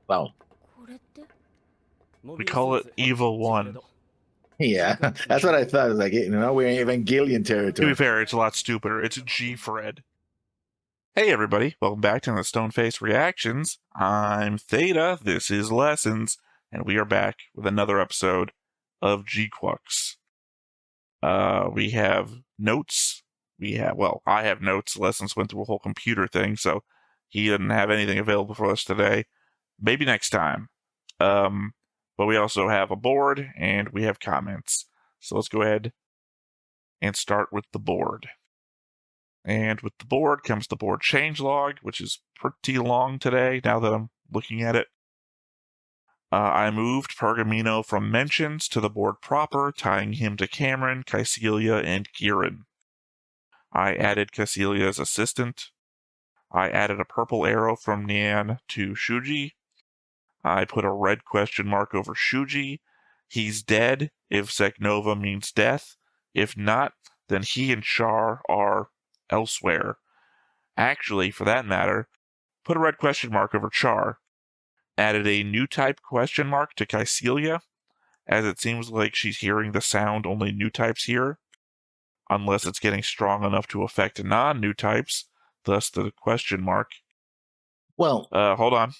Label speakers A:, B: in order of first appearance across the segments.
A: Well,
B: We call it Evil 1.
A: yeah, that's what I thought. It was like, we're in Evangelion
B: To be
A: territory.
B: fair, it's a lot stupider. It's G-Fred. Hey everybody, welcome back to the Stoneface Reactions. I'm Theta, this is Lessons, and we are back with another episode of GQuuuuuX. We have notes. I have notes. Lessons went through a whole computer thing, so he didn't have anything available for us today. Maybe next time. But we also have a board, and we have comments. So let's go ahead and start with the board. And with the board comes the board changelog, which is pretty long today, now that I'm looking at it. I moved Pergamino from mentions to the board proper, tying him to Cameron, Kycelia, and Kieran. I added Kycelia's assistant. I added a purple arrow from Nian to Shuji. I put a red question mark over Shuji. He's dead if Seknova means death. If not, then he and Char are elsewhere. Actually, for that matter, put a red question mark over Char. Added a new type question mark to Kycelia, as it seems like she's hearing the sound only new types hear, unless it's getting strong enough to affect non-new types, thus the question mark.
A: Well,
B: hold on.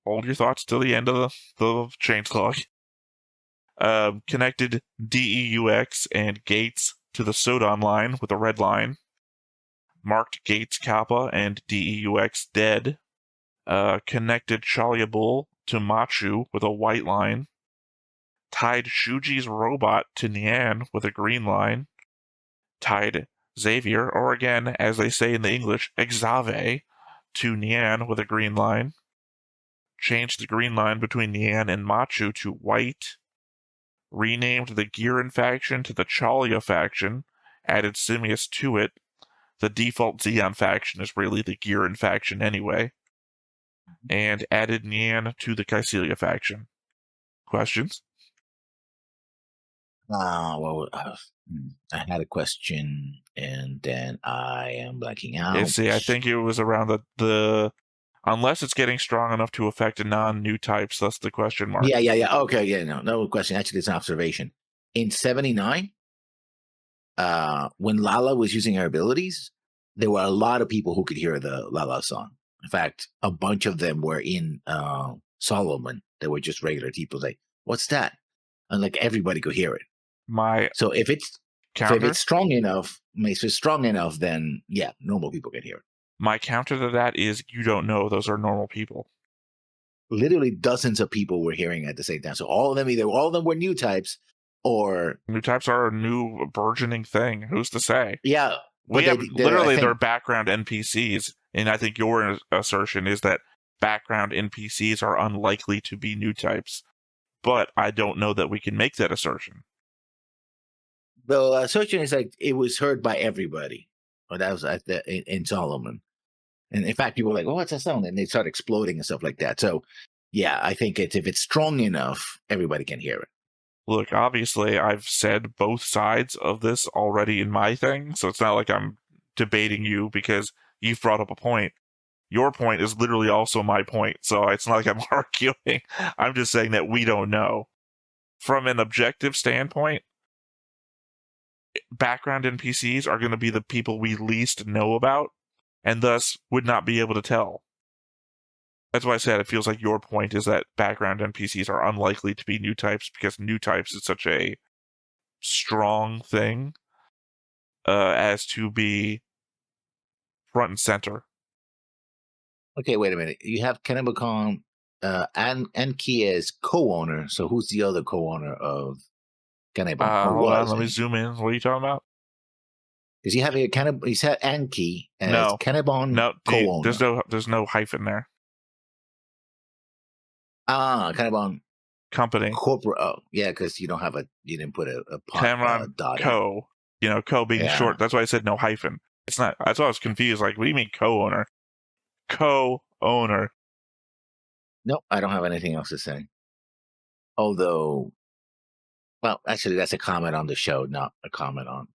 B: Hold your thoughts till the end of the changelog. Connected DEUX and Gates to the Sodon line with a red line. Marked Gates Kappa and DEUX dead. Connected Chaliabul to Machu with a white line. Tied Shuji's robot to Nian with a green line. Tied Xavier, or again, as they say in the English, Exave, to Nian with a green line. Changed the green line between Nian and Machu to white. Renamed the Giran faction to the Chalia faction. Added Simius to it. The default Xeon faction is really the Giran faction anyway. And added Nian to the Kycelia faction. Questions?
A: I had a question, and then I am blacking out.
B: Yeah, see, I think it was around the unless it's getting strong enough to affect non-new types, that's the question mark.
A: Yeah. Okay, yeah, no question. Actually, it's an observation. In 79, when Lala was using her abilities, there were a lot of people who could hear the Lala song. In fact, a bunch of them were in Solomon. They were just regular people. Like, what's that? And like everybody could hear it. So if it's strong enough, then yeah, normal people can hear it.
B: My counter to that is you don't know those are normal people.
A: Literally dozens of people were hearing at the same time. So all of them were new types, or
B: new types are a new burgeoning thing. Who's to say?
A: Yeah,
B: we have literally their background NPCs, and I think your assertion is that background NPCs are unlikely to be new types. But I don't know that we can make that assertion.
A: The assertion is like it was heard by everybody. Or that was in Solomon. And in fact, people were like, "Oh, what's that sound?" And they start exploding and stuff like that. So, yeah, I think if it's strong enough, everybody can hear it.
B: Look, obviously, I've said both sides of this already in my thing, so it's not like I'm debating you because you've brought up a point. Your point is literally also my point, so it's not like I'm arguing. I'm just saying that we don't know. From an objective standpoint, background NPCs are going to be the people we least know about, and thus would not be able to tell. That's why I said it feels like your point is that background NPCs are unlikely to be new types because new types is such a strong thing as to be front and center.
A: Okay, wait a minute. You have Kanabakon and Kia as co-owner. So who's the other co-owner of Kanabakon?
B: Hold on, let me zoom in. What are you talking about?
A: Because you have he's had Anki as Kanabon
B: co-owner. There's no hyphen there.
A: Kanabon
B: company
A: corporate. Oh, yeah, because you didn't put a dot.
B: Co. Co being short. That's why I said no hyphen. It's not. That's why I was confused. Like, what do you mean co-owner? Co-owner.
A: No, I don't have anything else to say. Although, well, actually, that's a comment on the show, not a comment on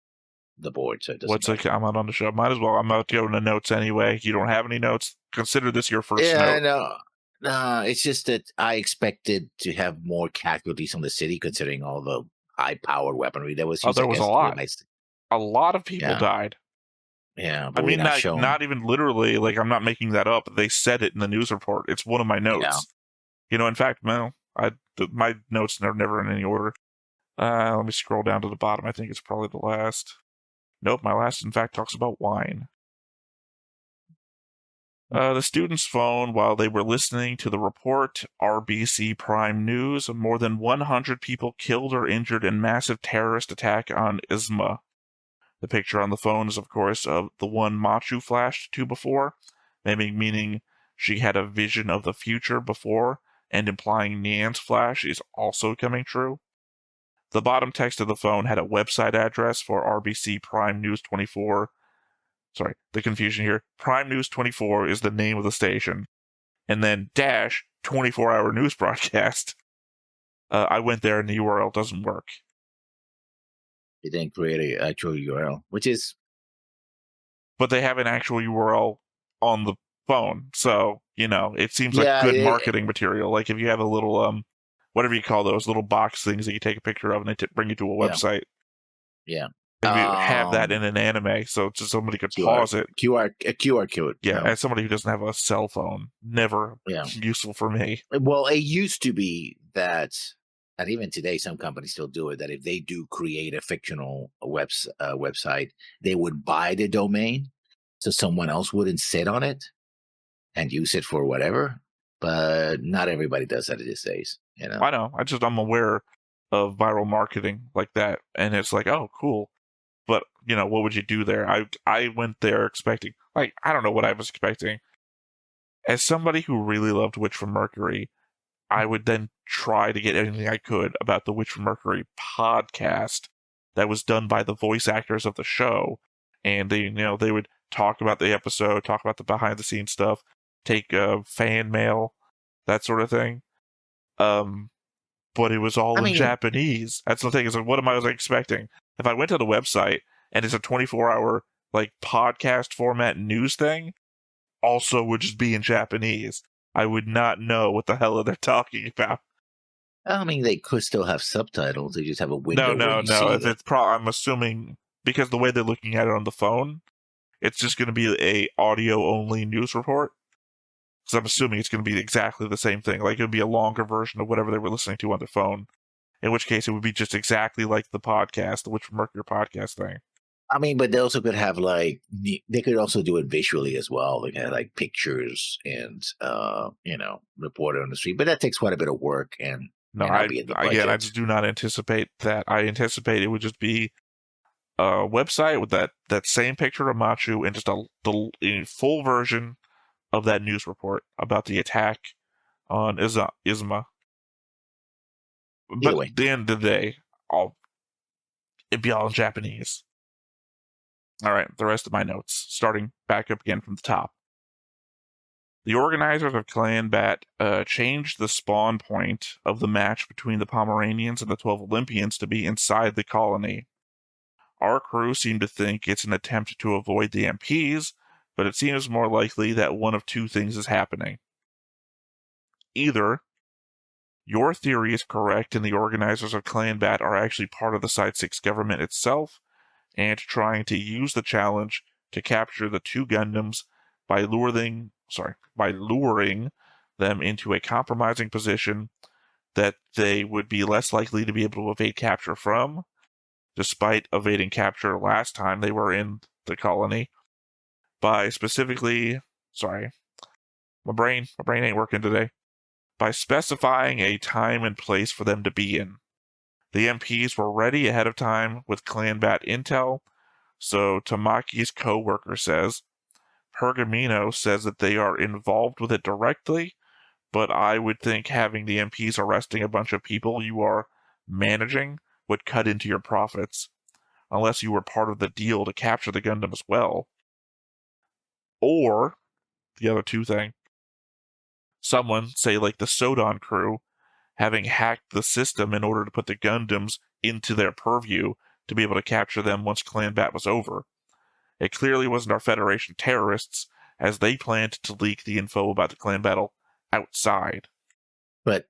A: the board. So
B: what's a comment on the show? Might as well. I'm about to go into notes anyway. You don't have any notes. Consider this your first note.
A: No. It's just that I expected to have more casualties on the city, considering all the high-powered weaponry that was
B: Oh,
A: used. I
B: there was a
A: guess to a
B: lot.
A: nice,
B: A lot of people
A: yeah,
B: died.
A: yeah,
B: I
A: but we're
B: mean,
A: not
B: like,
A: shown.
B: not even literally. Like, I'm not making that up. They said it in the news report. It's one of my
A: Yeah,
B: notes. In fact, well, my notes are never in any order. Let me scroll down to the bottom. I think it's probably the last. Nope, my last, in fact, talks about wine. The student's phone while they were listening to the report, RBC Prime News, more than 100 people killed or injured in massive terrorist attack on Izma. The picture on the phone is, of course, of the one Machu flashed to before, maybe meaning she had a vision of the future before, and implying Nian's flash is also coming true. The bottom text of the phone had a website address for RBC Prime News 24. Sorry, the confusion here. Prime News 24 is the name of the station. And then dash 24-hour news broadcast. I went there and the URL doesn't work.
A: they didn't create an actual URL, which is
B: But they have an actual URL on the phone. So, it seems like
A: yeah,
B: good marketing material. Like if you have a little, whatever you call those little box things that you take a picture of and they bring you to a
A: yeah,
B: website.
A: yeah.
B: If you have that in an anime, so just somebody could pause it.
A: A QR code.
B: Yeah, as somebody who doesn't have a cell phone, never
A: Yeah.
B: useful for me.
A: Well, it used to be that, and even today, some companies still do it. That if they do create a fictional website, they would buy the domain, so someone else wouldn't sit on it and use it for whatever. But not everybody does that these days.
B: I know. I'm aware of viral marketing like that, and it's like, oh, cool. But what would you do there? I went there expecting, like, I don't know what I was expecting. As somebody who really loved Witch from Mercury, I would then try to get anything I could about the Witch from Mercury podcast that was done by the voice actors of the show, and they would talk about the episode, talk about the behind the scenes stuff, take fan mail, that sort of thing. But it was all
A: I
B: in
A: mean,
B: Japanese. That's the thing. Is like, what am I expecting? If I went to the website and it's a 24-hour like podcast format news thing, also would just be in Japanese. I would not know what the hell they're talking about.
A: they could still have subtitles. They just have a window where
B: No.
A: you see
B: If
A: them.
B: it's I'm assuming because the way they're looking at it on the phone, it's just going to be a audio only news report. Because I'm assuming it's going to be exactly the same thing. Like it would be a longer version of whatever they were listening to on their phone. In which case, it would be just exactly like the podcast, the Witch from Mercury podcast thing.
A: But they also could have they could also do it visually as well. They had like pictures and report it on the street. But that takes quite a bit of work and
B: No,
A: not be in the budget.
B: I just do not anticipate that. I anticipate it would just be a website with that same picture of Machu and just a full version of that news report about the attack on Izma. But at the end of the day, it'd be all in Japanese. All right, the rest of my notes, starting back up again from the top. The organizers of Clan Bat changed the spawn point of the match between the Pomeranians and the 12 Olympians to be inside the colony. Our crew seemed to think it's an attempt to avoid the MPs, but it seems more likely that one of two things is happening. Either your theory is correct and the organizers of Clan Bat are actually part of the Side 6 government itself, and trying to use the challenge to capture the two Gundams by luring them into a compromising position that they would be less likely to be able to evade capture from, despite evading capture last time they were in the colony, by specifically, my brain ain't working today, by specifying a time and place for them to be in. The MPs were ready ahead of time with Clan Bat intel, so Tamaki's co-worker says. Pergamino says that they are involved with it directly, but I would think having the MPs arresting a bunch of people you are managing would cut into your profits, unless you were part of the deal to capture the Gundam as well. Or, the other two thing, someone, say like the Sodon crew, having hacked the system in order to put the Gundams into their purview to be able to capture them once Clan Bat was over. It clearly wasn't our Federation terrorists, as they planned to leak the info about the clan battle outside.
A: But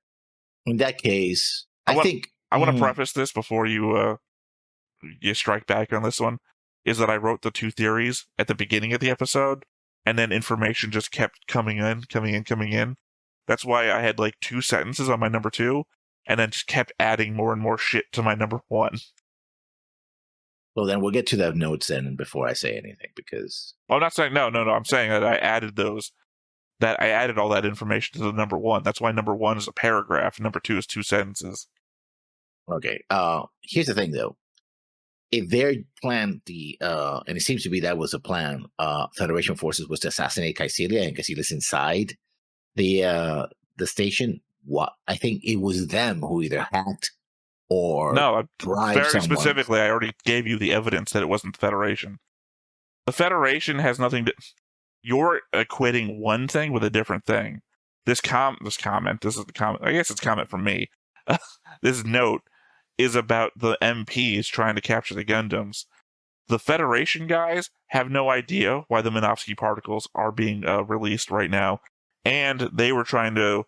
A: in that case, I
B: want to preface this before you strike back on this one, is that I wrote the two theories at the beginning of the episode, and then information just kept coming in. That's why I had like 2 sentences on my number 2, and then just kept adding more and more shit to my number 1.
A: Well, then we'll get to the notes then before I say anything, because...
B: Well, I'm not saying, no, I'm saying that I added all that information to the number 1. That's why number 1 is a paragraph, and number 2 is 2 sentences.
A: Okay. Here's the thing, though. If their plan, and it seems to be that was a plan, Federation forces was to assassinate Caecilia, and Caecilia's inside the station. What I think it was them who either hacked or bribed
B: very
A: someone.
B: Specifically, I already gave you the evidence that it wasn't the Federation. The Federation has nothing to... You're equating one thing with a different thing. This is the comment, I guess it's a comment from me. This note is about the MPs trying to capture the Gundams. The Federation guys have no idea why the Minovsky particles are being released right now, and they were trying to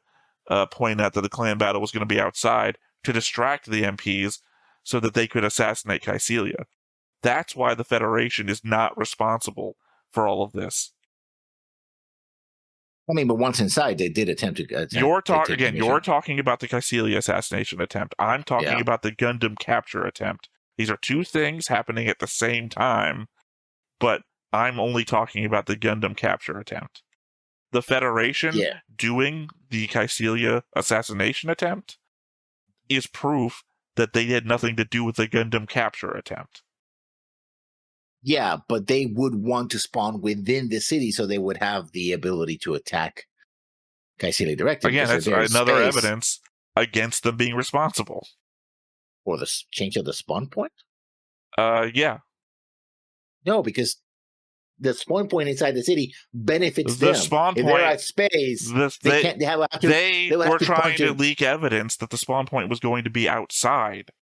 B: point out that the clan battle was going to be outside to distract the MPs so that they could assassinate Caecilia. That's why the Federation is not responsible for all of this.
A: I mean, but once inside, they did attempt to...
B: You're talking about the Caecilia assassination attempt. I'm talking about the Gundam capture attempt. These are 2 things happening at the same time, but I'm only talking about the Gundam capture attempt. The Federation doing the Caecilia assassination attempt is proof that they had nothing to do with the Gundam capture attempt.
A: Yeah, but they would want to spawn within the city so they would have the ability to attack Caecilia directly.
B: Again, that's another evidence against them being responsible.
A: For the change of the spawn point?
B: Yeah.
A: No, because the spawn point inside the city benefits them.
B: The spawn point...
A: If they're at space,
B: they were trying to leak evidence that the spawn point was going to be outside.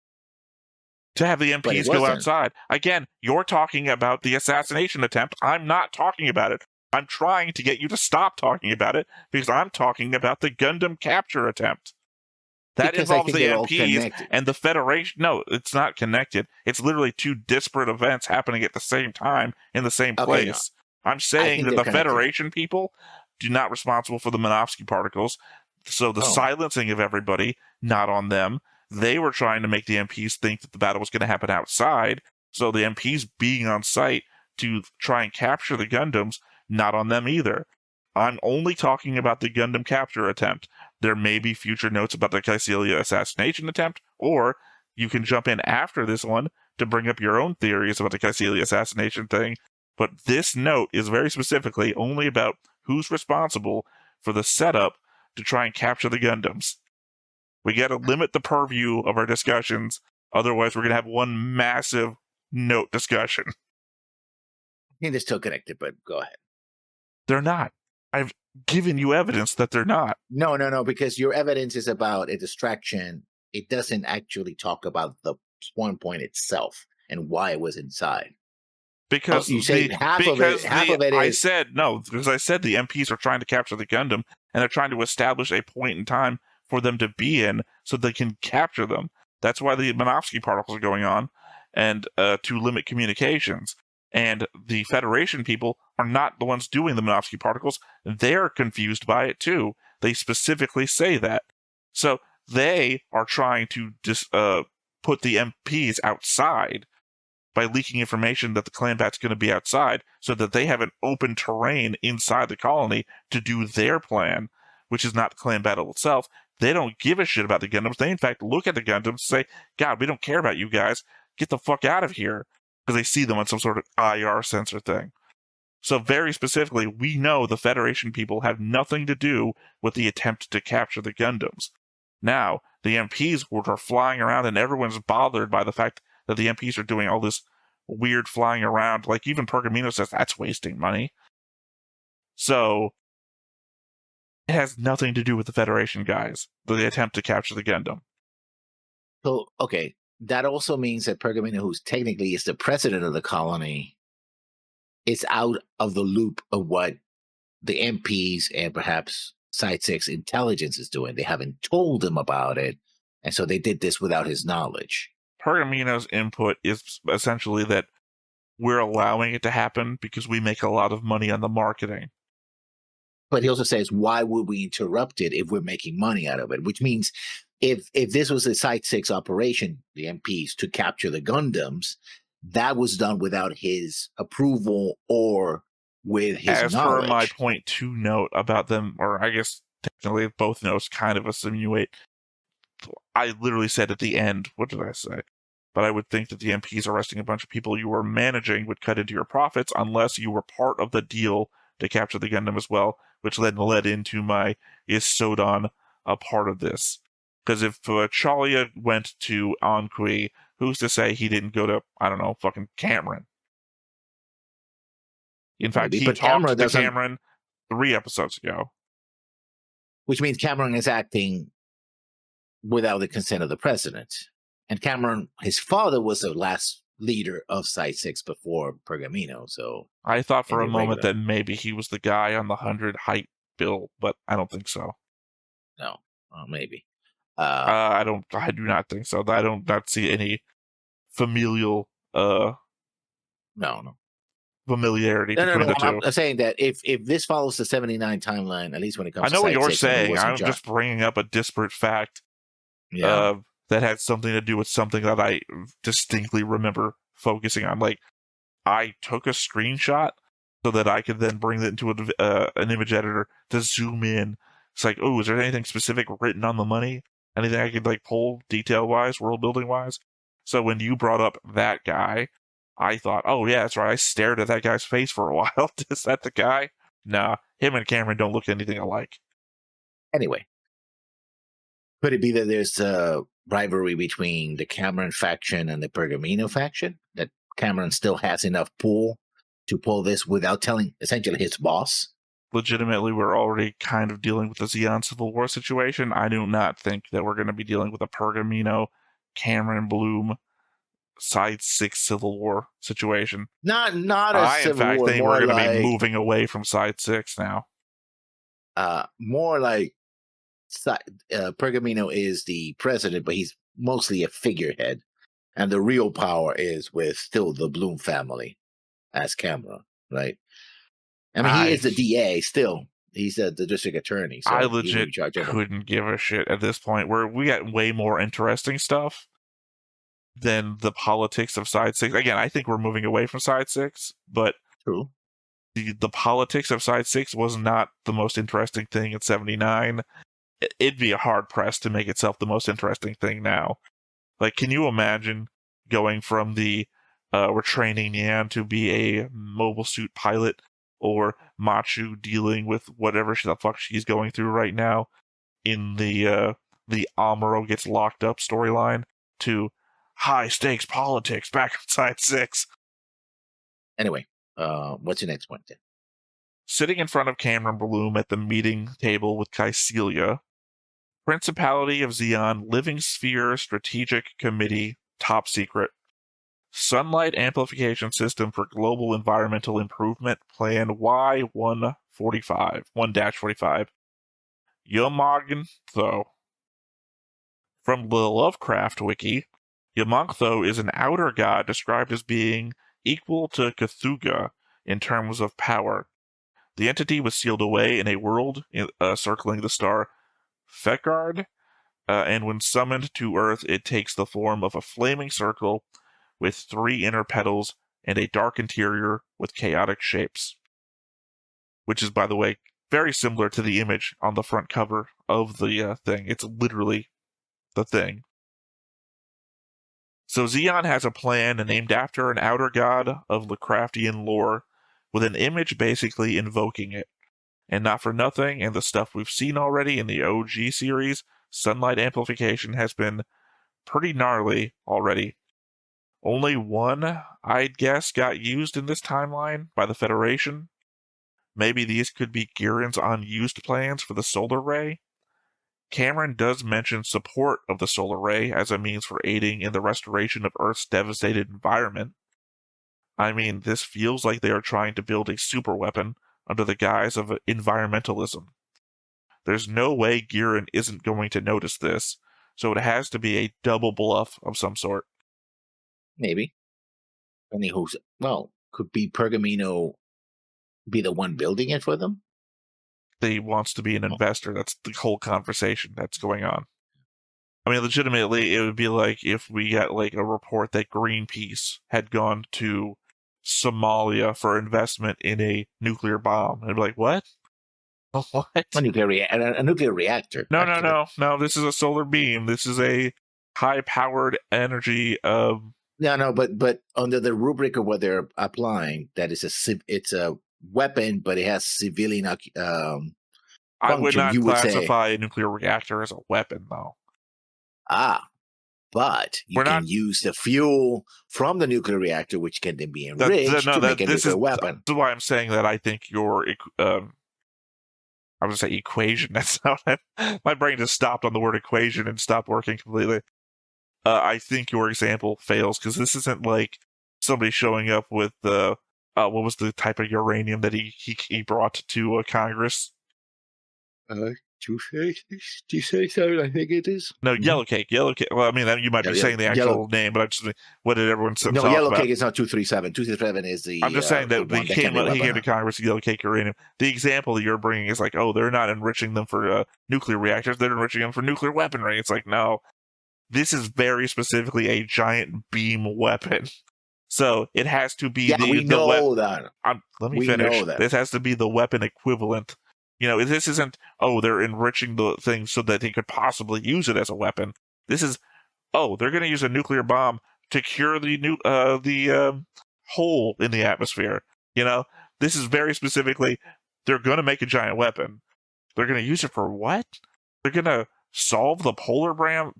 B: To have the MPs go outside. Again, you're talking about the assassination attempt. I'm not talking about it. I'm trying to get you to stop talking about it because I'm talking about the Gundam capture attempt. That involves the MPs and the Federation. No, it's not connected. It's literally 2 disparate events happening at the same time in the same place. No. I'm saying that the Federation people do not responsible for the Minovsky particles. So the silencing of everybody, not on them. They were trying to make the MPs think that the battle was going to happen outside, so the MPs being on site to try and capture the Gundams, not on them either. I'm only talking about the Gundam capture attempt. There may be future notes about the Caecilia assassination attempt, or you can jump in after this one to bring up your own theories about the Caecilia assassination thing, but this note is very specifically only about who's responsible for the setup to try and capture the Gundams. We got to limit the purview of our discussions. Otherwise, we're going to have one massive note discussion.
A: I think they're still connected, but go ahead.
B: They're not. I've given you evidence that they're not.
A: No, because your evidence is about a distraction. It doesn't actually talk about the spawn point itself and why it was inside.
B: Because
A: you say half of it is...
B: I said the MPs are trying to capture the Gundam, and they're trying to establish a point in time for them to be in so they can capture them. That's why the Minovsky particles are going on, and to limit communications. And the Federation people are not the ones doing the Minovsky particles. They're confused by it too. They specifically say that. So they are trying to put the MPs outside by leaking information that the clan bat's going to be outside so that they have an open terrain inside the colony to do their plan, which is not the clan battle itself. They don't give a shit about the Gundams. They, in fact, look at the Gundams and say, God, we don't care about you guys. Get the fuck out of here. Because they see them on some sort of IR sensor thing. So very specifically, we know the Federation people have nothing to do with the attempt to capture the Gundams. Now, the MPs are flying around and everyone's bothered by the fact that the MPs are doing all this weird flying around. Like, even Pergamino says, that's wasting money. So... it has nothing to do with the Federation guys, the attempt to capture the Gundam.
A: So, okay, that also means that Pergamino, who's technically is the president of the colony, is out of the loop of what the MPs and perhaps Side 6 intelligence is doing. They haven't told him about it. And so they did this without his knowledge.
B: Pergamino's input is essentially that we're allowing it to happen because we make a lot of money on the marketing.
A: But he also says, why would we interrupt it if we're making money out of it? Which means if this was a Side 6 operation, the MPs, to capture the Gundams, that was done without his approval or with his
B: As
A: knowledge.
B: for my point 2 note about them, or I guess technically both notes kind of insinuate, I literally said at the end, what did I say? But I would think that the MPs arresting a bunch of people you were managing would cut into your profits unless you were part of the deal to capture the Gundam as well, which then led into my, is Sodon a part of this? Because if Chalia went to UNCUT, who's to say he didn't go to, I don't know, fucking Cameron? In fact, he talked to Cameron 3 episodes ago.
A: Which means Cameron is acting without the consent of the president. And Cameron, his father, was the last leader of Side 6 before Pergamino. So
B: I thought for a moment that maybe he was the guy on the 100 height bill, but I don't think so.
A: No, maybe.
B: I do not think so. I don't not see any familial familiarity between the two.
A: I'm saying that if this follows the 79 timeline, at least when it comes to Side 6, I know what you're saying.
B: I'm just bringing up a disparate fact that had something to do with something that I distinctly remember focusing on. Like, I took a screenshot so that I could then bring it into an image editor to zoom in. It's like, oh, is there anything specific written on the money? Anything I could like pull detail-wise, world-building-wise? So when you brought up that guy, I thought, oh yeah, that's right. I stared at that guy's face for a while. Is that the guy? Nah, him and Cameron don't look anything alike.
A: Anyway, could it be that there's a rivalry between the Cameron faction and the Pergamino faction? That Cameron still has enough pull to pull this without telling essentially his boss?
B: Legitimately, we're already kind of dealing with the Zeon Civil War situation. I do not think that we're going to be dealing with a Pergamino, Cameron Bloom, Side 6 Civil War situation.
A: Not a Civil War.
B: In fact, think we're going to be moving away from Side 6 now.
A: More like Pergamino is the president, but he's mostly a figurehead. And the real power is with still the Bloom family as Cameron, right? I mean, he is the DA still. He's the district attorney. So
B: I legit couldn't give a shit at this point. Where we got way more interesting stuff than the politics of Side 6. Again, I think we're moving away from Side 6, but
A: true.
B: The politics of Side 6 was not the most interesting thing in 79. It'd be a hard press to make itself the most interesting thing now. Like, can you imagine going from the we're training Yan to be a mobile suit pilot, or Machu dealing with whatever the fuck she's going through right now in the Amuro gets locked up storyline, to high stakes politics back in Side 6.
A: Anyway, what's your next point then?
B: Sitting in front of Cameron Bloom at the meeting table with Kycelia, Principality of Zeon Living Sphere Strategic Committee, top secret. Sunlight Amplification System for Global Environmental Improvement Plan Y145, 1-45. Yamagntho. From the Lovecraft Wiki, Yamagntho is an outer god described as being equal to Cthulhu in terms of power. The entity was sealed away in a world circling the star Fekard, and when summoned to Earth, it takes the form of a flaming circle with 3 inner petals and a dark interior with chaotic shapes. Which is, by the way, very similar to the image on the front cover of the thing. It's literally the thing. So Zeon has a plan named after an outer god of Lovecraftian lore, with an image basically invoking it. And not for nothing, and the stuff we've seen already in the OG series, sunlight amplification has been pretty gnarly already. Only one, I'd guess, got used in this timeline by the Federation. Maybe these could be Giran's unused plans for the solar ray. Cameron does mention support of the solar ray as a means for aiding in the restoration of Earth's devastated environment. I mean, this feels like they are trying to build a superweapon under the guise of environmentalism. There's no way Giran isn't going to notice this. So it has to be a double bluff of some sort.
A: Maybe. Anywho, well, could be Pergamino be the one building it for them?
B: He wants to be an investor. That's the whole conversation that's going on. I mean, legitimately, it would be like if we got like a report that Greenpeace had gone to Somalia for investment in a nuclear bomb. I'd be like, what? What?
A: A nuclear reactor.
B: No. This is a solar beam. This is a high-powered energy.
A: No, but under the rubric of what they're applying, that is it's a weapon, but it has civilian.
B: I would not classify a nuclear reactor as a weapon, though.
A: But you can use the fuel from the nuclear reactor, which can then be enriched to make a nuclear weapon.
B: That's why I'm saying that I think your I was going to say equation. That's not my brain just stopped on the word equation and stopped working completely. I think your example fails because this isn't like somebody showing up with what was the type of uranium that he brought to Congress?
A: Do you say so? I think it is.
B: No, yellow cake. Well, I mean, you might be saying the actual name, but I just what did everyone say?
A: No, yellow cake is not 237. 237 is the.
B: I'm just saying that he came to Congress with yellow cake uranium. The example that you're bringing is like, oh, they're not enriching them for nuclear reactors; they're enriching them for nuclear weaponry. It's like, no, this is very specifically a giant beam weapon. So it has to be
A: we know that.
B: Let me finish. This has to be the weapon equivalent. You know, this isn't, oh, they're enriching the thing so that they could possibly use it as a weapon. This is, oh, they're going to use a nuclear bomb to cure the hole in the atmosphere. You know, this is very specifically, they're going to make a giant weapon. They're going to use it for what? They're going to solve the polar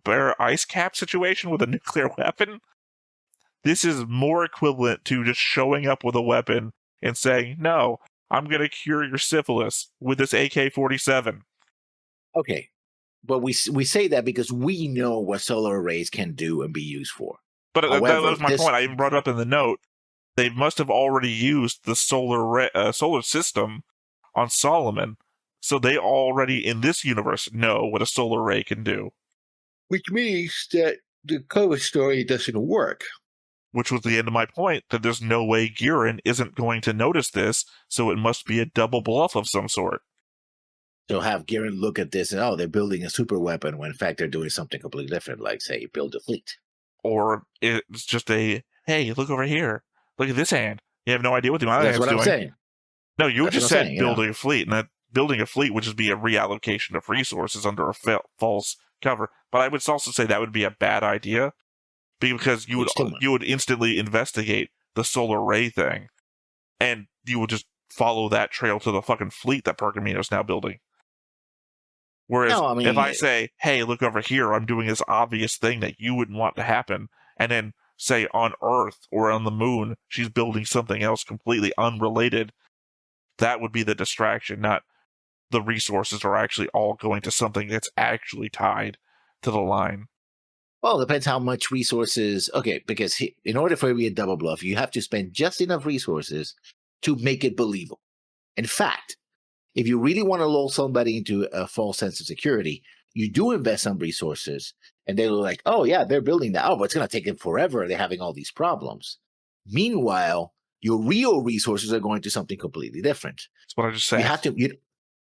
B: bear ice cap situation with a nuclear weapon? This is more equivalent to just showing up with a weapon and saying, no, I'm going to cure your syphilis with this AK-47.
A: Okay. But we say that because we know what solar arrays can do and be used for.
B: But however, that was my point. I even brought it up in the note. They must have already used the solar system on Solomon. So they already, in this universe, know what a solar array can do.
A: Which means that the cover story doesn't work.
B: Which was the end of my point, that there's no way Giran isn't going to notice this, so it must be a double bluff of some sort.
A: So have Giran look at this and, oh, they're building a super weapon, when in fact they're doing something completely different, like, say, build a fleet.
B: Or it's just a, hey, look over here. Look at this hand. You have no idea what the other hand's doing.
A: That's what I'm saying.
B: No, you just said building a fleet, and that building a fleet would just be a reallocation of resources under a false cover. But I would also say that would be a bad idea. Because you would instantly investigate the solar array thing, and you would just follow that trail to the fucking fleet that Pergamino's now building. Whereas if I say, hey, look over here, I'm doing this obvious thing that you wouldn't want to happen, and then say on Earth or on the moon, she's building something else completely unrelated, that would be the distraction, not the resources are actually all going to something that's actually tied to the line.
A: Well, it depends how much resources. Okay, because in order for it to be a double bluff, you have to spend just enough resources to make it believable. In fact, if you really want to lull somebody into a false sense of security, you do invest some resources, and they're like, oh, yeah, they're building that. Oh, but it's going to take them forever. They're having all these problems. Meanwhile, your real resources are going to something completely different.
B: That's what I just said.
A: You have to.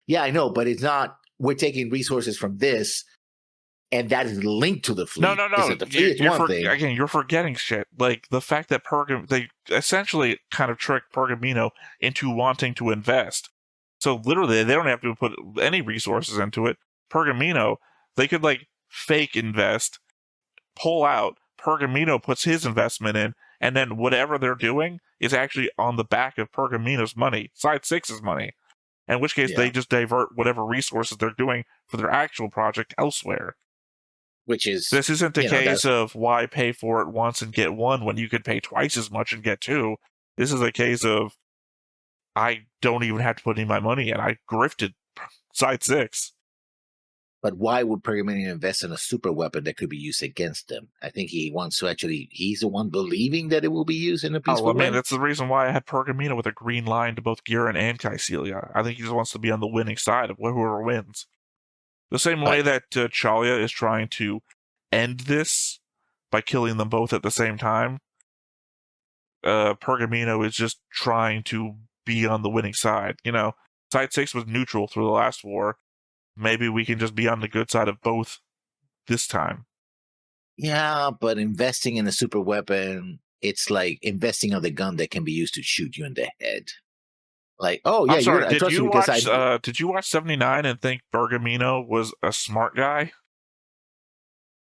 A: Yeah, I know, but it's not. We're taking resources from this. And that is linked to the fleet.
B: No. You're forgetting shit. Like the fact that they essentially kind of tricked Pergamino into wanting to invest. So literally, they don't have to put any resources into it. Pergamino, they could like fake invest, pull out. Pergamino puts his investment in, and then whatever they're doing is actually on the back of Pergamino's money, Side 6's money. In which case, they just divert whatever resources they're doing for their actual project elsewhere.
A: Which is
B: this isn't a case of why pay for it once and get one when you could pay twice as much and get two. This is a case of I don't even have to put any of my money in. I grifted Side 6.
A: But why would Pergamino invest in a super weapon that could be used against them? I think he wants to he's the one believing that it will be used in a peaceful way.
B: That's the reason why I had Pergamino with a green line to both Giran and Caecilia. I think he just wants to be on the winning side of whoever wins. The same way that Chalia is trying to end this by killing them both at the same time, Pergamino is just trying to be on the winning side. You know, Side 6 was neutral through the last war. Maybe we can just be on the good side of both this time.
A: Yeah, but investing in a super weapon, it's like investing on the gun that can be used to shoot you in the head. Like, oh yeah,
B: I'm sorry.
A: I trust you because
B: Did you watch 79 and think Bergamino was a smart guy?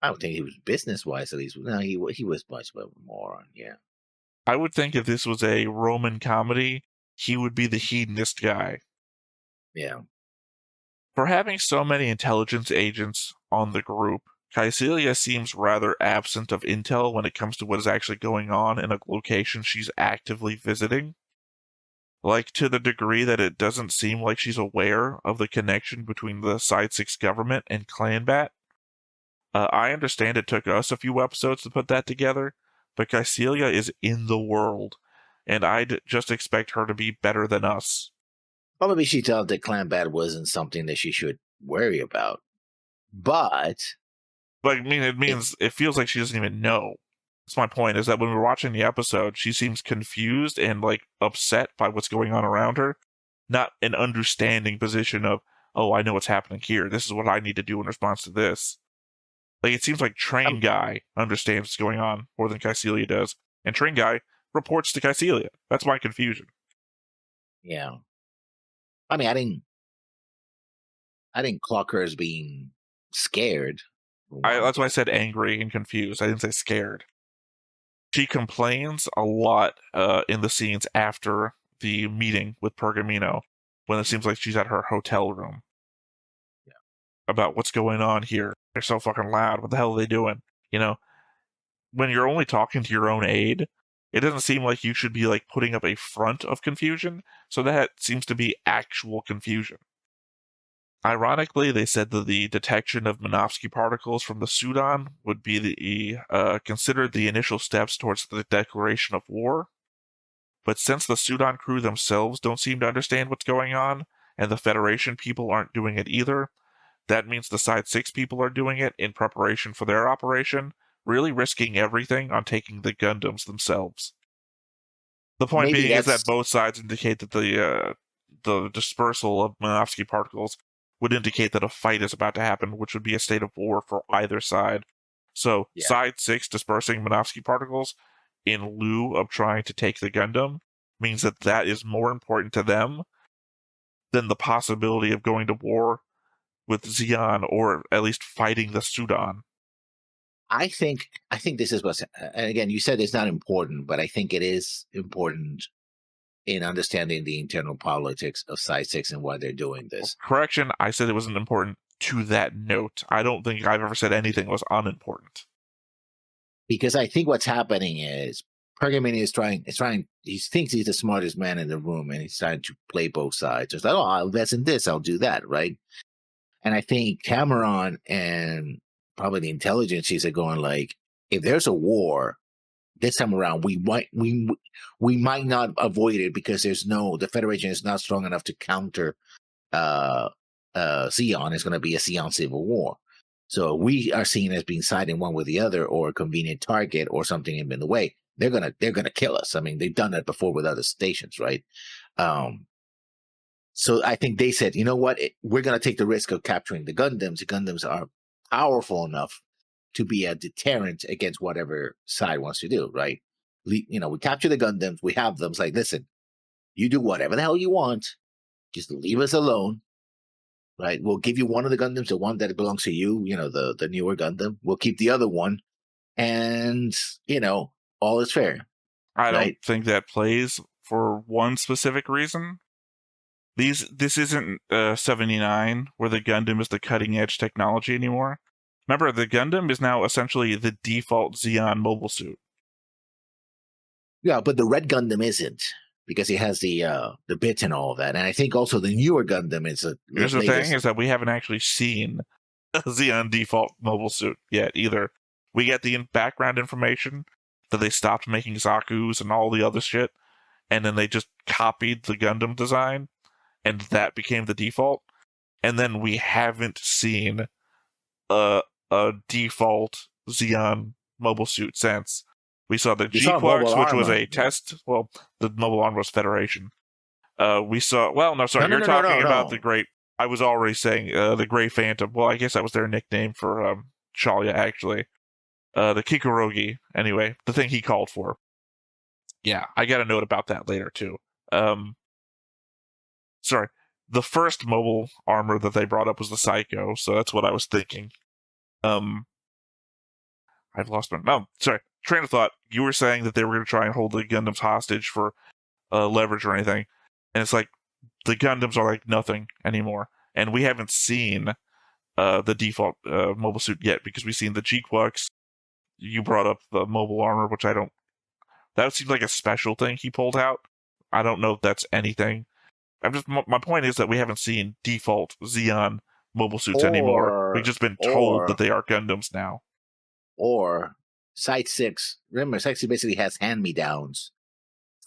A: I don't think he was business wise at least. No, he was much of a moron. Yeah.
B: I would think if this was a Roman comedy, he would be the hedonist guy.
A: Yeah.
B: For having so many intelligence agents on the group, Caecilia seems rather absent of intel when it comes to what is actually going on in a location she's actively visiting. Like, to the degree that it doesn't seem like she's aware of the connection between the Side 6 government and Clanbat. I understand it took us a few episodes to put that together, but Caecilia is in the world, and I'd just expect her to be better than us.
A: Probably she thought that Clanbat wasn't something that she should worry about. But
B: I mean, it feels like she doesn't even know. That's my point, is that when we're watching the episode, she seems confused and, like, upset by what's going on around her, not an understanding position of, oh, I know what's happening here. This is what I need to do in response to this. Like, it seems like Train Guy understands what's going on more than Caecilia does, and Train Guy reports to Caecilia. That's my confusion.
A: Yeah. I mean, I didn't clock her as being scared.
B: That's why I said angry and confused. I didn't say scared. She complains a lot in the scenes after the meeting with Pergamino, when it seems like she's at her hotel room.
A: Yeah.
B: About what's going on here. They're so fucking loud. What the hell are they doing? You know, when you're only talking to your own aide, it doesn't seem like you should be, like, putting up a front of confusion, so that seems to be actual confusion. Ironically, they said that the detection of Minovsky particles from the Sudan would be considered the initial steps towards the declaration of war. But since the Sudan crew themselves don't seem to understand what's going on, and the Federation people aren't doing it either, that means the Side 6 people are doing it in preparation for their operation, really risking everything on taking the Gundams themselves. The point being is that both sides indicate that the dispersal of Minovsky particles would indicate that a fight is about to happen, which would be a state of war for either side. So, yeah. Side 6 dispersing Minovsky particles in lieu of trying to take the Gundam means that is more important to them than the possibility of going to war with Xi'an, or at least fighting the Sudan.
A: I think this is what's, and again, you said it's not important, but I think it is important in understanding the internal politics of Side 6 and why they're doing this.
B: Well, correction, I said it wasn't important to that note. I don't think I've ever said anything was unimportant.
A: Because I think what's happening is Pergamini is trying, he thinks he's the smartest man in the room, and he's trying to play both sides. It's like, oh, I'll invest in this, I'll do that, right? And I think Cameron and probably the intelligences are going like, if there's a war this time around, we might not avoid it because the Federation is not strong enough to counter Xi'an. It's going to be a Xi'an civil war. So we are seen as being siding one with the other, or a convenient target, or something in the way. They're gonna kill us. I mean, they've done that before with other stations, right? So I think they said, you know what, we're gonna take the risk of capturing the Gundams. The Gundams are powerful enough to be a deterrent against whatever side wants to do, right? We capture the Gundams, we have them. It's like, listen, you do whatever the hell you want, just leave us alone. Right, we'll give you one of the Gundams, the one that belongs to you, the newer Gundam. We'll keep the other one, and all is fair.
B: I don't think that plays for one specific reason. This isn't 79, where the Gundam is the cutting edge technology anymore. Remember, the Gundam is now essentially the default Xi'an mobile suit.
A: Yeah, but the Red Gundam isn't, because it has the bits and all of that. And I think also the newer Gundam is a...
B: Here's the thing, is that we haven't actually seen a Xi'an default mobile suit yet, either. We get the background information that they stopped making Zaku's and all the other shit, and then they just copied the Gundam design, and that became the default. and then we haven't seen a default Xeon mobile suit since. We saw the GQuuuuuX, which was a test. Well, the mobile armor was Federation. We saw. Well, no, sorry, you're talking about the Great. I was already saying the Grey Phantom. Well, I guess that was their nickname for Shalia, actually. The Kikurogi, anyway, the thing he called for. Yeah, I got a note about that later too. Sorry, the first mobile armor that they brought up was the Psycho, so that's what I was thinking. I've lost my... No, sorry, train of thought. You were saying that they were going to try and hold the Gundams hostage for leverage or anything, and it's like the Gundams are like nothing anymore, and we haven't seen the default mobile suit yet because we've seen the GQuuuuuX. You brought up the mobile armor, which I don't... That seems like a special thing he pulled out. I don't know if that's anything. My point is that we haven't seen default Xeon mobile suits anymore. We've just been told that they are Gundams now.
A: Or Side 6. Remember, Side 6 basically has hand-me-downs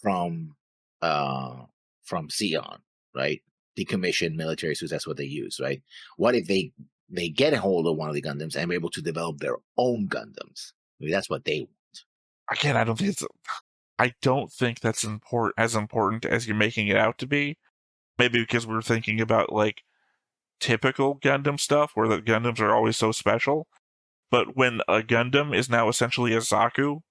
A: from Xeon, right? Decommissioned military suits, that's what they use, right? What if they get a hold of one of the Gundams and are able to develop their own Gundams? I mean, that's what they want.
B: Again, I don't think that's as important as you're making it out to be. Maybe because we're thinking about like typical Gundam stuff where the Gundams are always so special. But when a Gundam is now essentially a Zaku...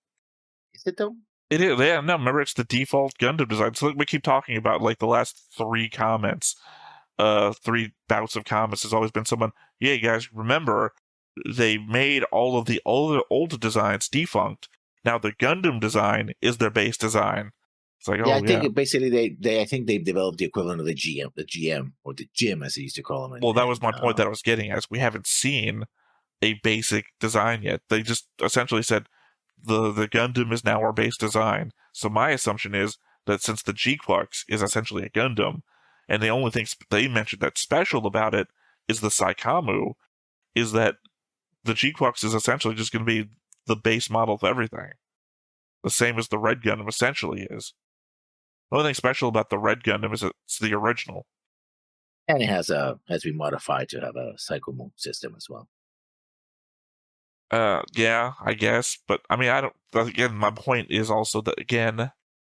A: Is it though?
B: It is, yeah, no, remember, it's the default Gundam design. So we keep talking about, like, the last 3 comments, 3 bouts of comments has always been someone, yeah, guys, remember, they made all of the old designs defunct. Now the Gundam design is their base design. It's like,
A: I think basically I think they've developed the equivalent of the GM, or the GM as they used to call them.
B: Well, that was my point that I was getting at. We haven't seen a basic design yet. They just essentially said the Gundam is now our base design. So my assumption is that since the GQuuuuuX is essentially a Gundam, and the only thing they mentioned that's special about it is the Saikamu, is that the GQuuuuuX is essentially just going to be the base model of everything. The same as the Red Gundam essentially is. The only thing special about the Red Gundam is it's the original.
A: And it has been modified to have a Psycho system as well.
B: Yeah, I guess, but I mean, I don't. Again, my point is also that again,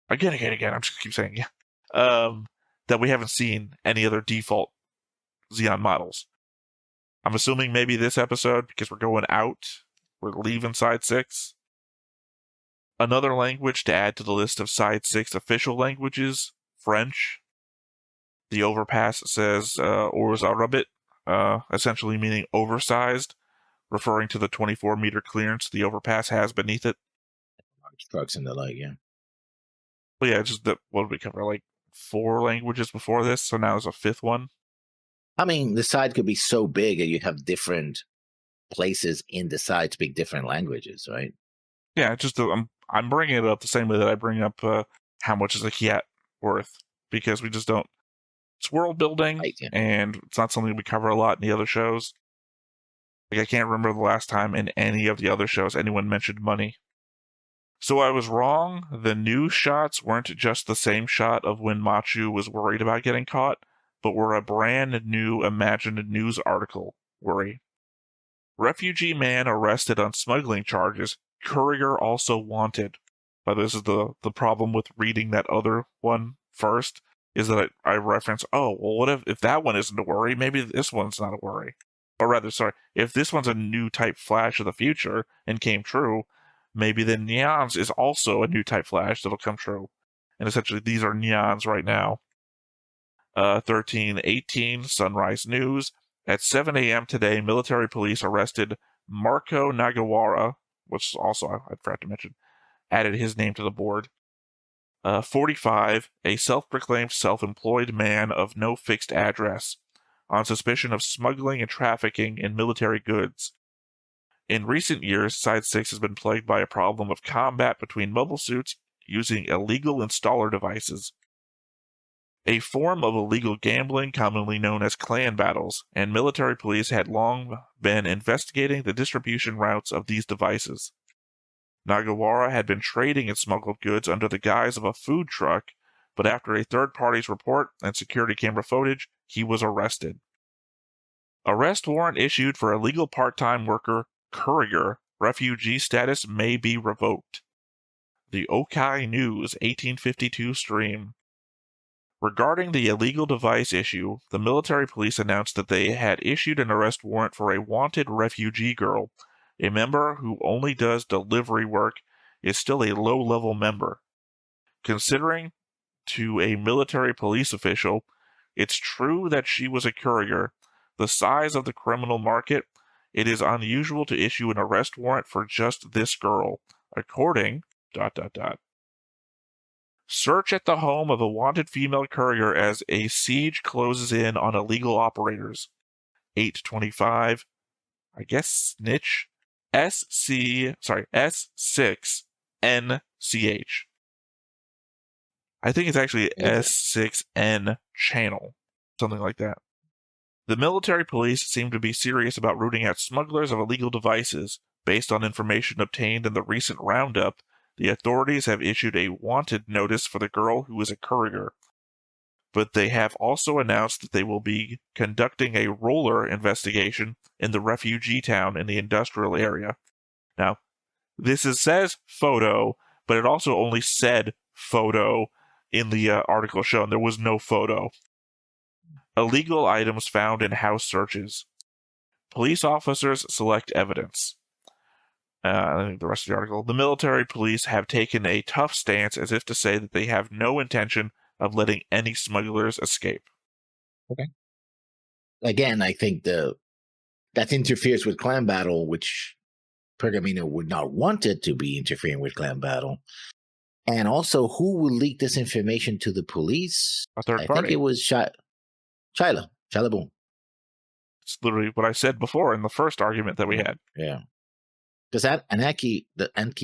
B: I'm just keep saying that we haven't seen any other default Xeon models. I'm assuming maybe this episode because we're going out, we're leaving Side 6. Another language to add to the list of Side 6 official languages: French. The overpass says "Ors Arabit," essentially meaning oversized, referring to the 24-meter clearance the overpass has beneath it.
A: Large trucks and the like, yeah.
B: But yeah, just what did we cover? Like 4 languages before this, so now there's a 5th one.
A: I mean, the side could be so big and you have different places in the side to speak different languages, right?
B: Yeah, just I'm bringing it up the same way that I bring up how much is a Kiat worth, because we just don't. It's world building, right, yeah. And it's not something we cover a lot in the other shows. Like, I can't remember the last time in any of the other shows anyone mentioned money. So I was wrong. The news shots weren't just the same shot of when Machu was worried about getting caught, but were a brand new imagined news article worry. Refugee man arrested on smuggling charges. Courier also wanted. But this is the problem with reading that other one first, is that I reference, oh, well, what if that one isn't a worry? Maybe this one's not a worry. Or rather, sorry, if this one's a new type flash of the future and came true, maybe the Neons is also a new type flash that'll come true. And essentially, these are Neons right now. 1318, Sunrise News. At 7 a.m. today, military police arrested Marco Nagawara, which also, I forgot to mention, added his name to the board. 45, a self-proclaimed self-employed man of no fixed address, on suspicion of smuggling and trafficking in military goods. In recent years, Side 6 has been plagued by a problem of combat between mobile suits using illegal installer devices. A form of illegal gambling commonly known as clan battles, and military police had long been investigating the distribution routes of these devices. Nagawara had been trading in smuggled goods under the guise of a food truck, but after a third party's report and security camera footage, he was arrested. Arrest warrant issued for illegal part-time worker courier. Refugee status may be revoked. The Okai News 1852 stream. Regarding the illegal device issue, the military police announced that they had issued an arrest warrant for a wanted refugee girl. A member who only does delivery work is still a low-level member. Considering to a military police official, it's true that she was a courier. The size of the criminal market, it is unusual to issue an arrest warrant for just this girl. According... Search at the home of a wanted female courier as a siege closes in on illegal operators. 825, I guess snitch, S6NCH. I think it's actually S6N channel, something like that. The military police seem to be serious about rooting out smugglers of illegal devices. Based on information obtained in the recent roundup, the authorities have issued a wanted notice for the girl who is a courier. But they have also announced that they will be conducting a roller investigation in the refugee town in the industrial area. Now, this says photo, but it also only said photo in the article shown. There was no photo. Illegal items found in house searches. Police officers select evidence. The rest of the article. The military police have taken a tough stance as if to say that they have no intention of letting any smugglers escape.
A: Okay. Again, I think that interferes with clan battle, which Pergamino would not want it to be interfering with clan battle. And also, who will leak this information to the police?
B: A third party.
A: I think it was Shyla Boom.
B: It's literally what I said before in the first argument that we had.
A: Yeah. Because Anki